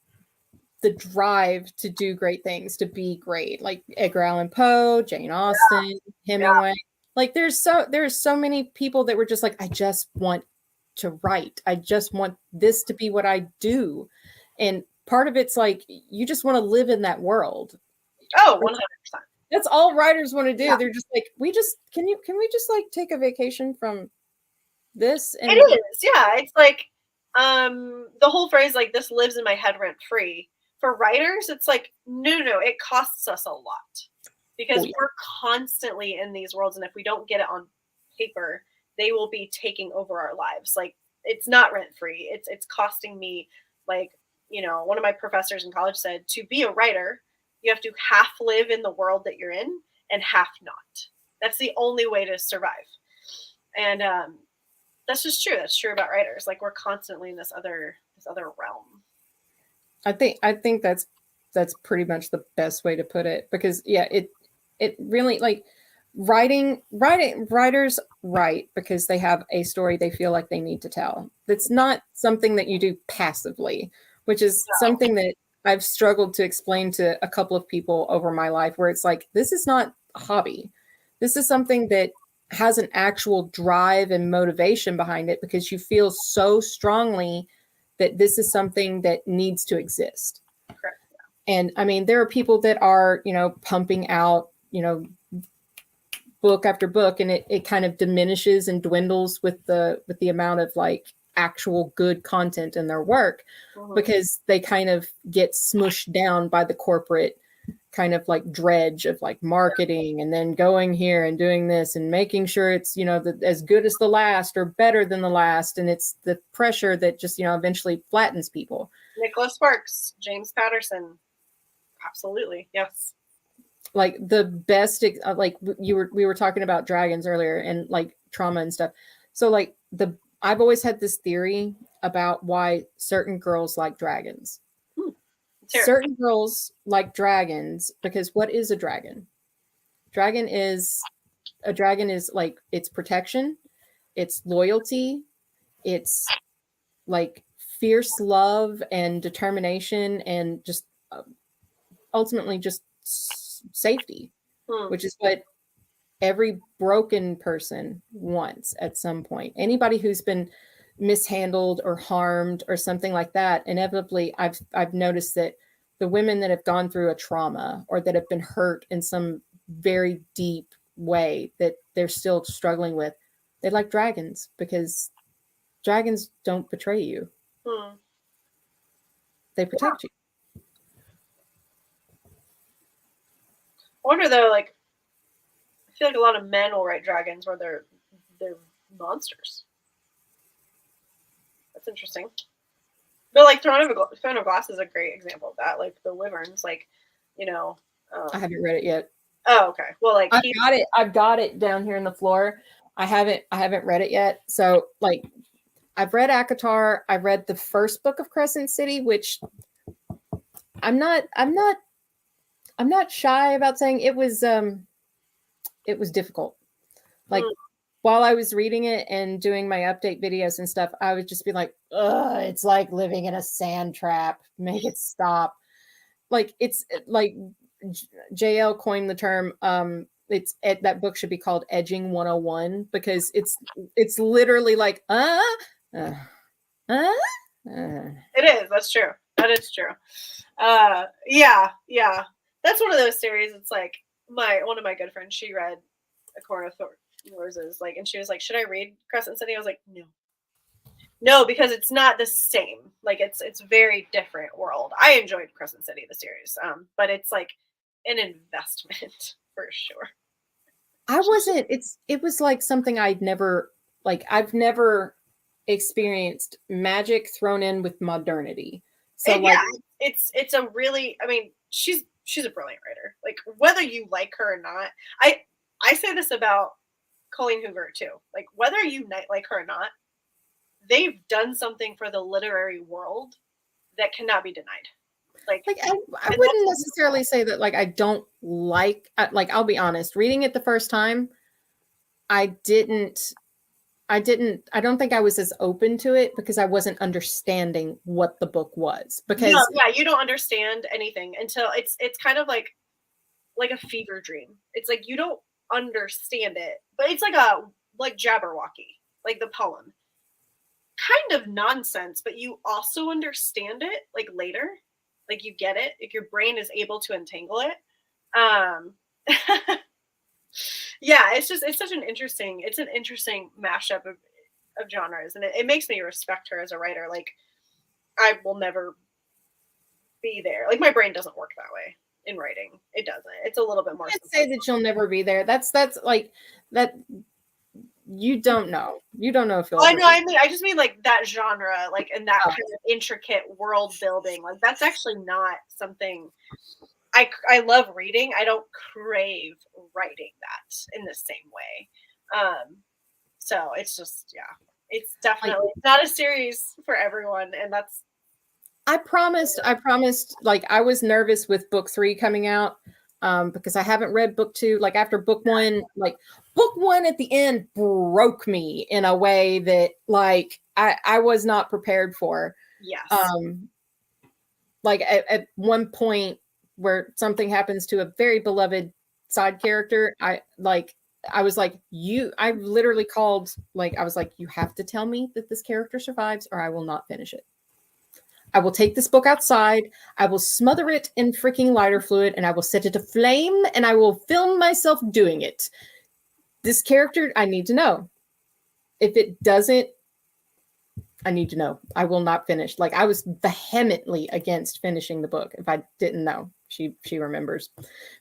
drive to do great things, to be great, like Edgar Allan Poe, Jane Austen, Hemingway. Like there's so many people that were just like, I just want to write. I just want this to be what I do. And part of it's like, you just want to live in that world.
Oh, 100%.
That's all writers want to do. Yeah. They're just like, can we just like take a vacation from this?
And it is. Yeah. It's like, the whole phrase, like, this lives in my head rent free. For writers, it's like, no, it costs us a lot, because we're constantly in these worlds. And if we don't get it on paper, they will be taking over our lives. Like, it's not rent free. It's costing me, like, one of my professors in college said, to be a writer, you have to half live in the world that you're in and half not. That's the only way to survive. And that's just true. That's true about writers. Like, we're constantly in this other realm.
I think that's pretty much the best way to put it, because yeah, it really, like, writers write because they have a story they feel like they need to tell. That's not something that you do passively, which is something that I've struggled to explain to a couple of people over my life, where it's like, this is not a hobby. This is something that has an actual drive and motivation behind it, because you feel so strongly that this is something that needs to exist.
Correct.
And I mean, there are people that are, pumping out, book after book, and it kind of diminishes and dwindles with the amount of, like, actual good content in their work, because they kind of get smushed down by the corporate kind of, like, dredge of, like, marketing, and then going here and doing this and making sure it's, as good as the last or better than the last. And it's the pressure that just, eventually flattens people.
Nicholas Sparks, James Patterson. Absolutely. Yes.
Like, the best, like, we were talking about dragons earlier, and, like, trauma and stuff. So, like, I've always had this theory about why certain girls like dragons. Certain girls like dragons because what is a dragon? A dragon is like, it's protection, it's loyalty, it's like fierce love and determination, and just ultimately just safety, which is what every broken person wants at some point. Anybody who's been mishandled or harmed or something like that, inevitably I've noticed that the women that have gone through a trauma or that have been hurt in some very deep way that they're still struggling with, they like dragons, because dragons don't betray you. They protect you.
I wonder though, like, I feel like a lot of men will write dragons where they're monsters. That's interesting. But, like, Throne of Glass is a great example of that. Like, the wyverns, like,
I haven't read it yet.
Oh, okay. Well, like,
I've got it down here on the floor. I haven't read it yet. So, like, I've read ACOTAR. I read the first book of Crescent City, which I'm not shy about saying it was difficult. Like, while I was reading it and doing my update videos and stuff, I would just be like, ugh, it's like living in a sand trap. Make it stop. Like, it's like JL coined the term. That book should be called Edging 101, because it's literally like, it
is. That's true. That is true. Yeah. That's one of those series. It's like, one of my good friends, she read A Corner of Roses, like, and she was like, should I read Crescent City? I was like, no, because it's not the same. Like, it's very different world. I enjoyed Crescent City, the series, but it's like an investment for sure.
It was like something I've never experienced magic thrown in with modernity. So,
and like, yeah, it's a really, I mean, she's a brilliant writer. Like, whether you like her or not, I say this about Colleen Hoover too. Like, whether you like her or not, they've done something for the literary world that cannot be denied. Like
I wouldn't necessarily say that, like, I don't like I'll be honest, reading it the first time, I don't think I was as open to it because I wasn't understanding what the book was. Because
you don't understand anything until it's kind of like a fever dream. It's like you don't understand it, but it's like Jabberwocky, like the poem. Kind of nonsense, but you also understand it, like, later. Like, you get it. Like, your brain is able to entangle it. Yeah, it's such an interesting mashup of genres, and it makes me respect her as a writer. Like, I will never be there. Like, my brain doesn't work that way in writing. It doesn't. It's a little bit more.
I'd say that you'll never be there. That's like that. You don't know. You don't know
Oh, I know.
Philip.
I just mean like that genre, like and that
Oh,
kind of intricate world building. Like that's actually not something I love reading. I don't crave writing that in the same way. So it's just it's
like
definitely not a series for everyone, and that's
I promised, like I was nervous with book 3 coming out, because I haven't read book 2. Like after book 1, like book 1 at the end broke me in a way that like I was not prepared for.
yes.
Um, like at one point where something happens to a very beloved side character, I was like, I literally called, like, I was like, you have to tell me that this character survives or I will not finish it. I will take this book outside. I will smother it in freaking lighter fluid and I will set it aflame and I will film myself doing it. This character, I need to know. If it doesn't, I need to know. I will not finish. Like I was vehemently against finishing the book if I didn't know. She remembers.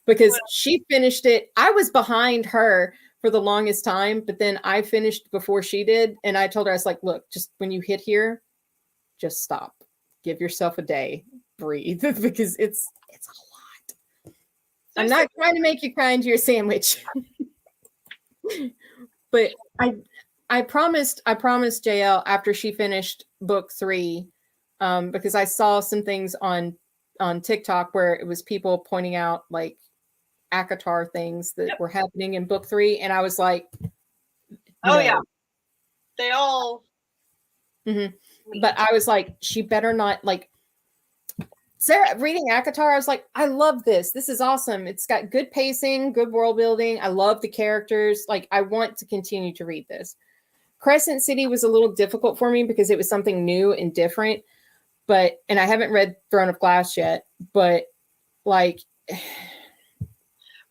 Because she finished it. I was behind her for the longest time, but then I finished before she did and I told her, I was like, look, just when you hit here, just stop. Give yourself a day. Breathe because it's a lot. I'm not trying to make you cry into your sandwich. But I promised JL after she finished book 3, because I saw some things on TikTok where it was people pointing out like ACOTAR things that were happening in book 3, and I was like,
oh
no.
yeah, they all.
Mm-hmm. But I was like, she better not like. Sarah, reading ACOTAR, I was like, I love this. This is awesome. It's got good pacing, good world building. I love the characters. Like, I want to continue to read this. Crescent City was a little difficult for me because it was something new and different. And I haven't read Throne of Glass yet, but like.
Read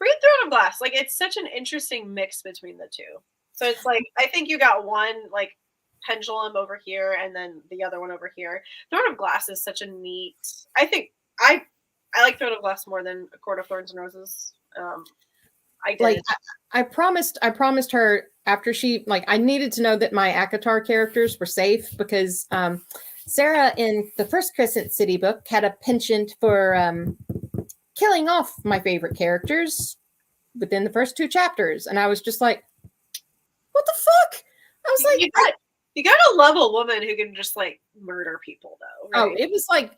Throne of Glass. Like, it's such an interesting mix between the two. So it's like, I think you got one, like, pendulum over here and then the other one over here. Throne of Glass is such a neat. I think I like Throne of Glass more than A Court of Thorns and Roses. I did.
Like I promised her after she, like, I needed to know that my ACOTAR characters were safe because Sarah in the first Crescent City book had a penchant for killing off my favorite characters within the first 2 chapters, and I was just like, what the fuck? I was like,
you gotta love a woman who can just like murder people, though.
Right? Oh,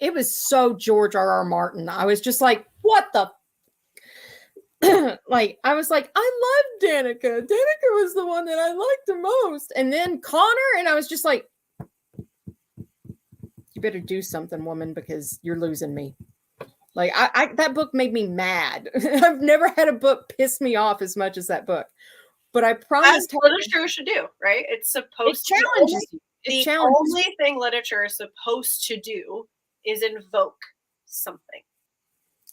it was so George R.R. Martin. I was just like, what the? Like, I was like, I love Danica. Danica was the one that I liked the most. And then Connor, and I was just like, you better do something, woman, because you're losing me. Like, I that book made me mad. I've never had a book piss me off as much as that book. But I promised
her, literature should do, right? It's supposed
to challenges you.
The only thing literature is supposed to do is invoke something.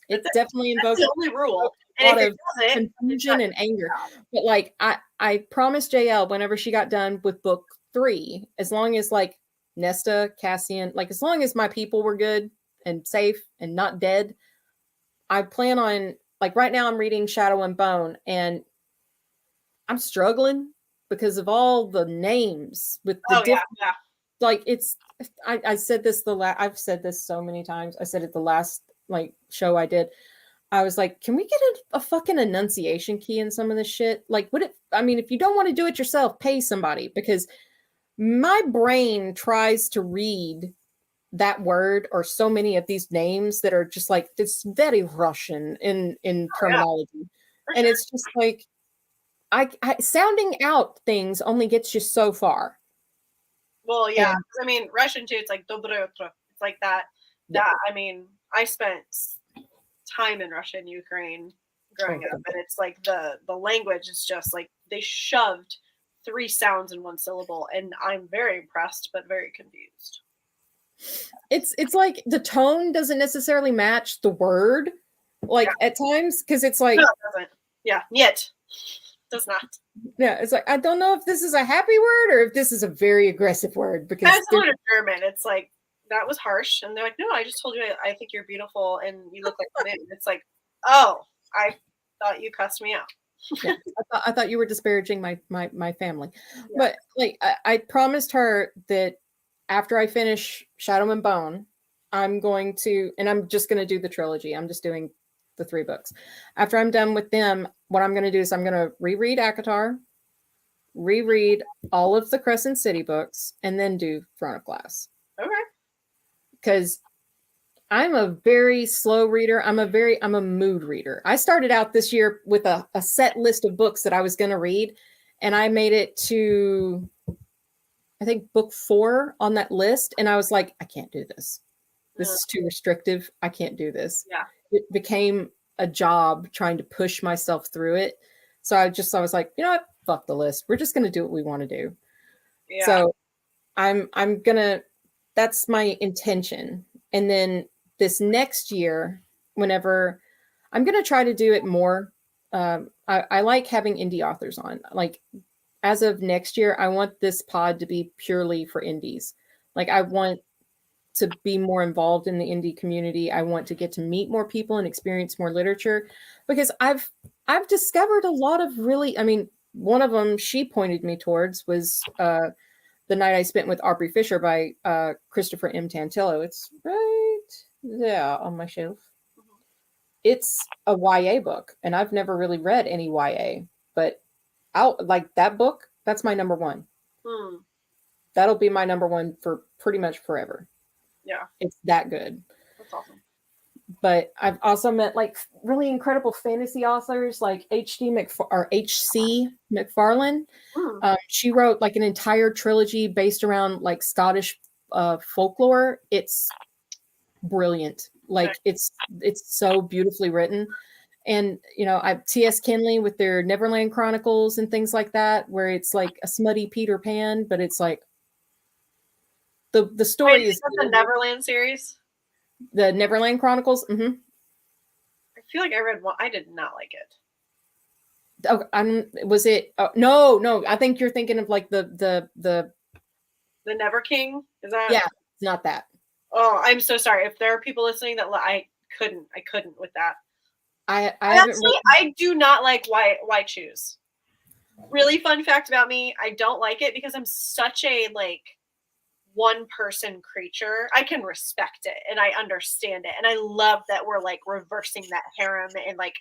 It definitely invokes
the only rule.
A lot of confusion and anger. But like I promised JL whenever she got done with book 3, as long as like Nesta, Cassian, like as long as my people were good and safe and not dead, I plan on, like, right now I'm reading Shadow and Bone and I'm struggling because of all the names with the different, like it's, I said this I've said this so many times. I said it the last like show I did. I was like, can we get a fucking enunciation key in some of this shit? Like, I mean, if you don't want to do it yourself, pay somebody, because my brain tries to read that word or so many of these names that are just like, it's very Russian in terminology. And it's just like, I sounding out things only gets you so far.
Well, yeah. I mean, Russian too, it's like dobro utro. It's like that. I mean, I spent time in Russia and Ukraine growing up, and it's like the language is just like they shoved 3 sounds in 1 syllable, and I'm very impressed but very confused.
It's like the tone doesn't necessarily match the word, like at times, because it's like,
no, it doesn't. Yeah, yet does not.
Yeah, it's like, I don't know if this is a happy word or if this is a very aggressive word, because
that's similar to German. It's like, that was harsh, and they're like, no, I just told you I think you're beautiful and you look like a man. It's like, oh, I thought you cussed me out.
Yeah, I thought you were disparaging my family,
Yeah.
but like I promised her that after I finish Shadow and Bone, I'm going to, and I'm just going to do the trilogy. I'm just doing the 3 books. After I'm done with them, what I'm going to do is I'm going to reread ACOTAR, reread all of the Crescent City books, and then do Throne of Glass.
Okay.
Because I'm a very slow reader. I'm a mood reader. I started out this year with a set list of books that I was going to read, and I made it to, I think, book 4 on that list, and I was like, I can't do this. This is too restrictive. I can't do this.
Yeah.
It became a job trying to push myself through it. So I was like, you know what? Fuck the list. We're just going to do what we want to do.
Yeah.
So I'm going to, that's my intention. And then this next year, whenever I'm going to try to do it more, I like having indie authors on. Like, as of next year, I want this pod to be purely for indies. Like, I want to be more involved in the indie community. I want to get to meet more people and experience more literature, because I've discovered a lot of really, I mean, one of them she pointed me towards was The Night I Spent with Aubrey Fisher by Christopher M. Tantillo. It's right there on my shelf. It's a YA book, and I've never really read any YA, but I'll like that book. That's my number 1. That'll be my number 1 for pretty much forever.
Yeah.
It's that good.
That's awesome.
But I've also met like really incredible fantasy authors like H.C. McFarlane. She wrote like an entire trilogy based around like Scottish folklore. It's brilliant. Like it's so beautifully written. And you know, T.S. Kinley with their Neverland Chronicles and things like that, where it's like a smutty Peter Pan, but it's like the story
Wait, is that the Neverland series?
The Neverland Chronicles.
I feel like I read one. I did not like it.
Oh, was it? No. I think you're thinking of like the
Never King. Is that?
Yeah, it's not that.
Oh, I'm so sorry. If there are people listening that I couldn't with that.
I
do not like why choose. Really fun fact about me: I don't like it because I'm such a like one person creature. I can respect it and I understand it, and I love that we're like reversing that harem and like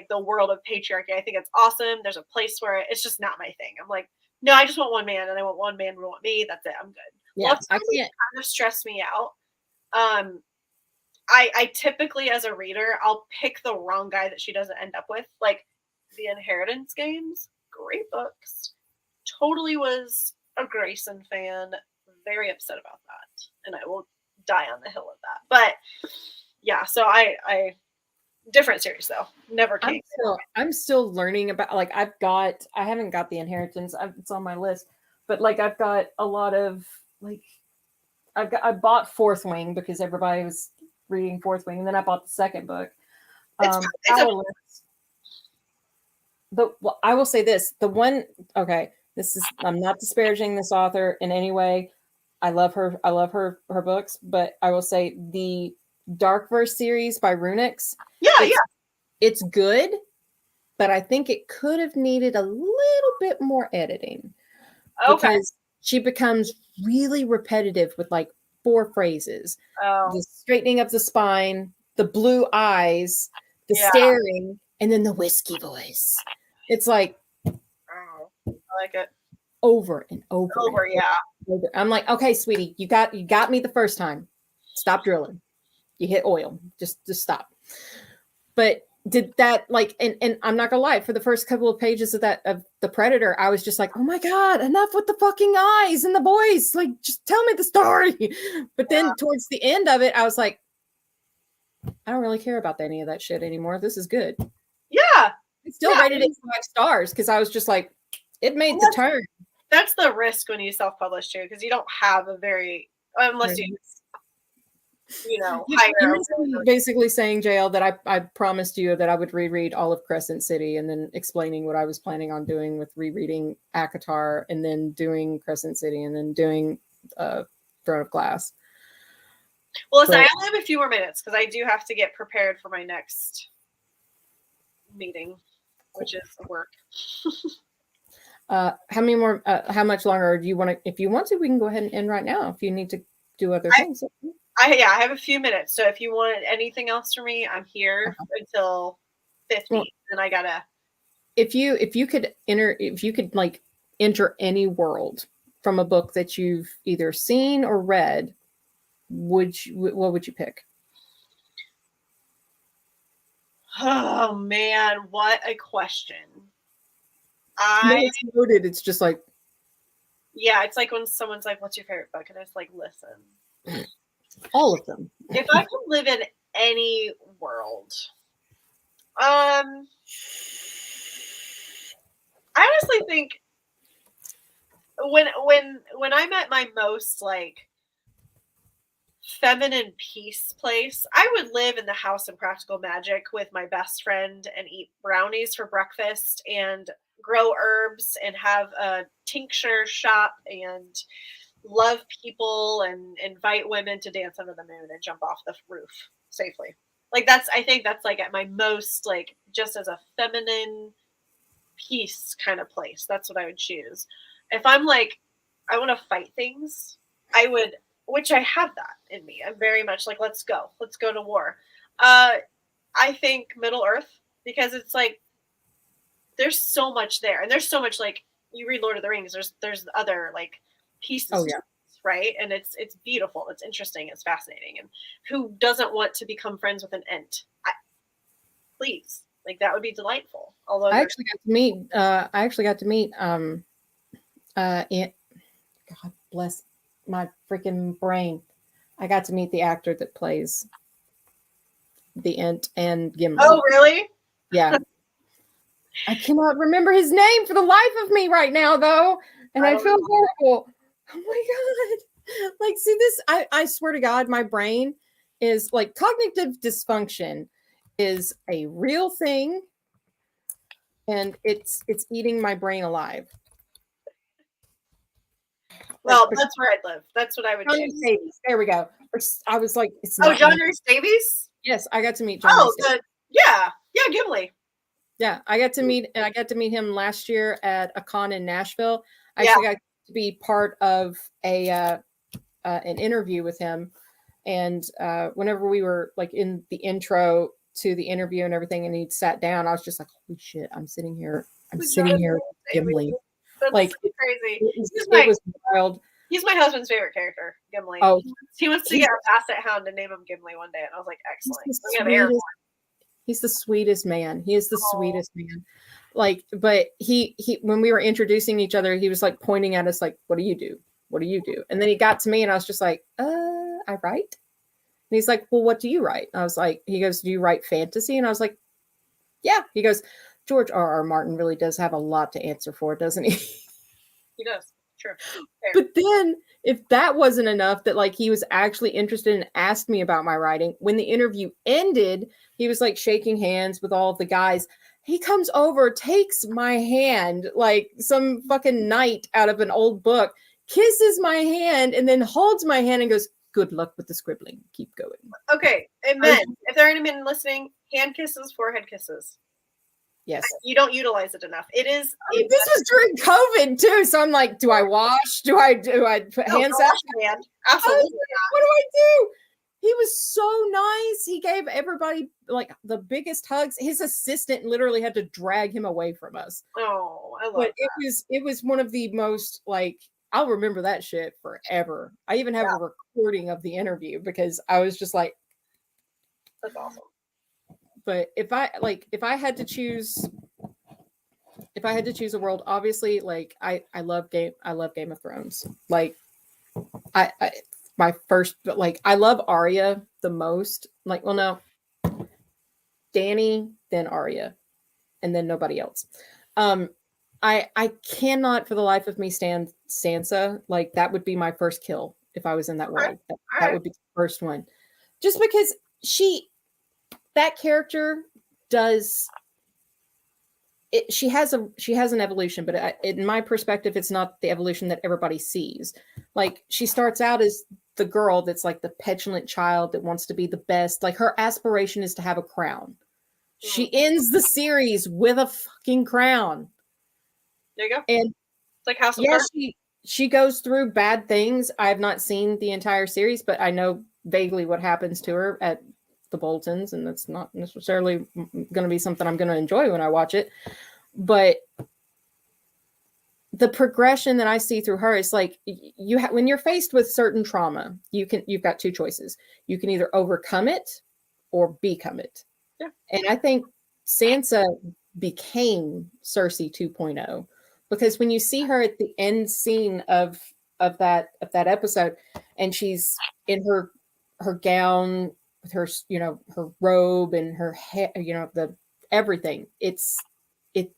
the world of patriarchy. I think it's awesome. There's a place where it's just not my thing. I'm like, no, I just want one man, and I want one man to want me. That's it. I'm good.
Yeah, I can't.
Kind of stress me out. I typically, as a reader, I'll pick the wrong guy that she doesn't end up with. Like the Inheritance games, great books. Totally was a Grayson fan. Very upset about that, and I will die on the hill of that. But yeah, so I different series though. Never King.
I'm still learning about, like, I haven't got the Inheritance. It's on my list, but like I've got a lot of like I bought Fourth Wing because everybody was reading Fourth Wing, and then I bought the second book. Well, I will say this: I'm not disparaging this author in any way. I love her books, but I will say the Darkverse series by Runix. It's good, but I think it could have needed a little bit more editing. Because she becomes really repetitive with like 4 phrases. The straightening of the spine, the blue eyes, the staring, and then the whiskey voice. It's like,
I like it.
Over and over.
Over.
I'm like, okay, sweetie, you got me the first time. Stop drilling. You hit oil. Just stop. But did that like, and I'm not gonna lie, for the first couple of pages of the Predator, I was just like, oh my god, enough with the fucking eyes and the voice. Like, just tell me the story. But then towards the end of it, I was like, I don't really care about any of that shit anymore. This is good.
Yeah.
I still rated it 5 stars because I was just like, it made the turn.
That's the risk when you self-publish too, because you don't have a very, unless you know, hire.
Basically saying, JL, that I promised you that I would reread all of Crescent City, and then explaining what I was planning on doing with rereading ACOTAR, and then doing Crescent City, and then doing Throne of Glass.
Well, listen, I only have a few more minutes because I do have to get prepared for my next meeting. which is work.
How many more? How much longer do you want to? If you want to, we can go ahead and end right now. If you need to do other things.
I have a few minutes. So if you want anything else from me, I'm here until 50.
Well,
and I gotta.
If you could like enter any world from a book that you've either seen or read, what would you pick?
Oh man, what a question.
It's loaded. It's just like,
yeah, it's like when someone's like, "What's your favorite book?" and it's like, "Listen,
all of them."
If I could live in any world, I honestly think when I'm at my most like feminine peace place, I would live in the house of practical magic with my best friend and eat brownies for breakfast and grow herbs and have a tincture shop and love people and invite women to dance under the moon and jump off the roof safely. Like I think that's like at my most like just as a feminine peace kind of place. That's what I would choose. If I'm like I want to fight things, I would, which I have that in me. I'm very much like let's go to war. I think Middle Earth because it's like there's so much there and there's so much like you read Lord of the Rings. There's other like pieces.
Oh yeah.
Right, and it's beautiful, it's interesting, it's fascinating, and who doesn't want to become friends with an ent? Please, like that would be delightful. Although
I actually got to meet God bless my freaking brain. I got to meet the actor that plays the Ent and Gimli.
Oh really?
Yeah. I cannot remember his name for the life of me right now though, and I feel horrible. Oh my God. Like, see this, I swear to God, my brain is like cognitive dysfunction is a real thing. And it's eating my brain alive.
Well, that's where I'd live. That's what I would choose.
Davies. There we go. I was like, it's
not John Rhys Davies?
Yes, I got to meet John Rhys Davies.
Yeah, Gimli.
Yeah, I got to meet him last year at a con in Nashville. I actually got to be part of an interview with him, and whenever we were like in the intro to the interview and everything, and he sat down, I was just like, "Holy shit! I'm sitting here with Gimli."
That's
like
crazy.
It was wild.
He's my husband's favorite character, Gimli.
Oh,
he wants to get a basset hound and name him Gimli one day, and I was like, excellent.
He's the sweetest man. He is the sweetest man. Like, but he when we were introducing each other, he was like pointing at us like, "What do you do? What do you do?" And then he got to me, and I was just like, I write." And he's like, "Well, what do you write?" And I was like, he goes, "Do you write fantasy?" And I was like, "Yeah." He goes, "George R.R. Martin really does have a lot to answer for, doesn't he?"
He does. True. Fair.
But then if that wasn't enough, that like he was actually interested and asked me about my writing, when the interview ended, he was like shaking hands with all of the guys. He comes over, takes my hand like some fucking knight out of an old book, kisses my hand, and then holds my hand and goes, "Good luck with the scribbling. Keep going."
Okay. And men, if there are any men listening, hand kisses, forehead kisses.
Yes.
You don't utilize it enough. It is.
This was during COVID too. So I'm like, do I wash? Do I put hand sanitizer?
Absolutely.
What do I do? He was so nice. He gave everybody like the biggest hugs. His assistant literally had to drag him away from us.
Oh, I love that.
It was one of the most like, I'll remember that shit forever. I even have a recording of the interview because I was just like,
that's awesome.
But if I had to choose a world, obviously, like I love Game of Thrones. Like I my first, but like I love Arya the most. Like, well, no, Dany, then Arya, and then nobody else. I cannot for the life of me stand Sansa. Like that would be my first kill if I was in that world. That would be the first one, just because that character does it. She has an evolution, but in my perspective, it's not the evolution that everybody sees. Like she starts out as the girl that's like the petulant child that wants to be the best. Like her aspiration is to have a crown. She ends the series with a fucking crown.
There you go.
And
it's like House of
yeah,
Cards.
she goes through bad things. I have not seen the entire series, but I know vaguely what happens to her at the Boltons, and that's not necessarily going to be something I'm going to enjoy when I watch it. But the progression that I see through her is like when you're faced with certain trauma, you've got two choices. You can either overcome it or become it.
Yeah.
And I think Sansa became Cersei 2.0, because when you see her at the end scene of that episode, and she's in her gown with her, her robe and her hair, the everything, it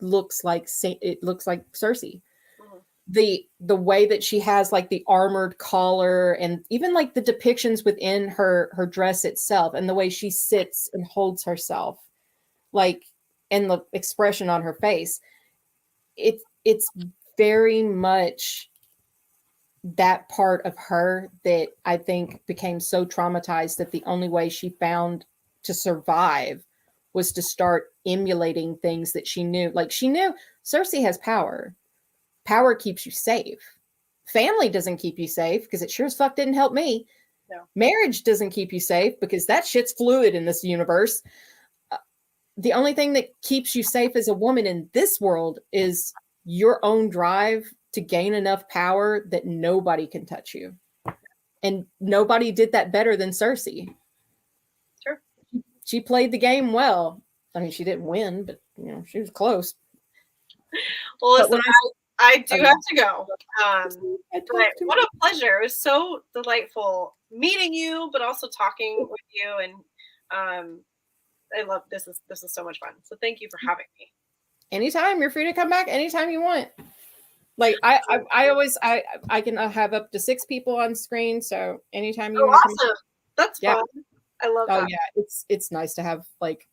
looks like Cersei. The way that she has like the armored collar, and even like the depictions within her dress itself, and the way she sits and holds herself, like, and the expression on her face, it's very much that part of her that I think became so traumatized that the only way she found to survive was to start emulating things that she knew. Like, she knew Cersei has power. Power keeps you safe. Family doesn't keep you safe, because it sure as fuck didn't help me.
No.
Marriage doesn't keep you safe, because that shit's fluid in this universe. The only thing that keeps you safe as a woman in this world is your own drive to gain enough power that nobody can touch you. And nobody did that better than Cersei.
Sure.
She played the game well. I mean, she didn't win, but she was close.
Well, listen, I do have to go. But what a pleasure. It was so delightful meeting you, but also talking with you. And I love this. Is so much fun. So thank you for having me.
Anytime. You're free to come back anytime you want. Like, I always I can have up to 6 people on screen, so anytime you want to
awesome. That's fun. I love that.
Oh yeah, it's nice to have like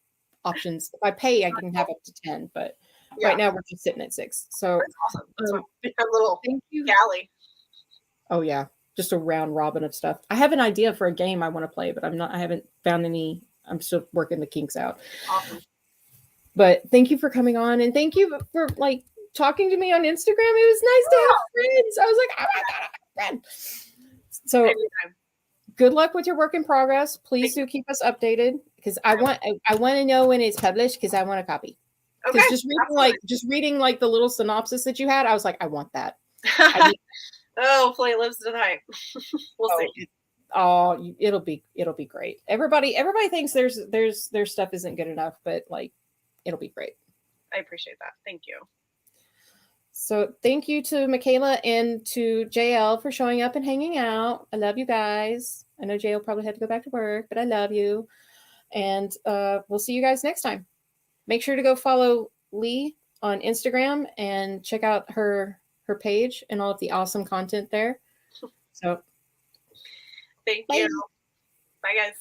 options. If I pay, I can have up to 10, but right now we're just sitting at 6. So
that's awesome. That's a little
thank you.
galley.
Oh yeah, just a round robin of stuff. I have an idea for a game I want to play, but I haven't found any. I'm still working the kinks out.
Awesome.
But thank you for coming on, and thank you for like talking to me on Instagram. It was nice to have friends. I was like, oh my god, I have a friend. So good luck with your work in progress. Please do keep us updated, because I want to know when it's published, because I want a copy. Because just reading like the little synopsis that you had, I was like, I want that.
Hopefully it lives to the hype. We'll see.
It'll be great. Everybody thinks their stuff isn't good enough, but like, it'll be great.
I appreciate that. Thank you.
So thank you to Michaela and to JL for showing up and hanging out. I love you guys. I know JL probably had to go back to work, but I love you. And we'll see you guys next time. Make sure to go follow Lee on Instagram and check out her page and all of the awesome content there. So
thank you. Bye guys.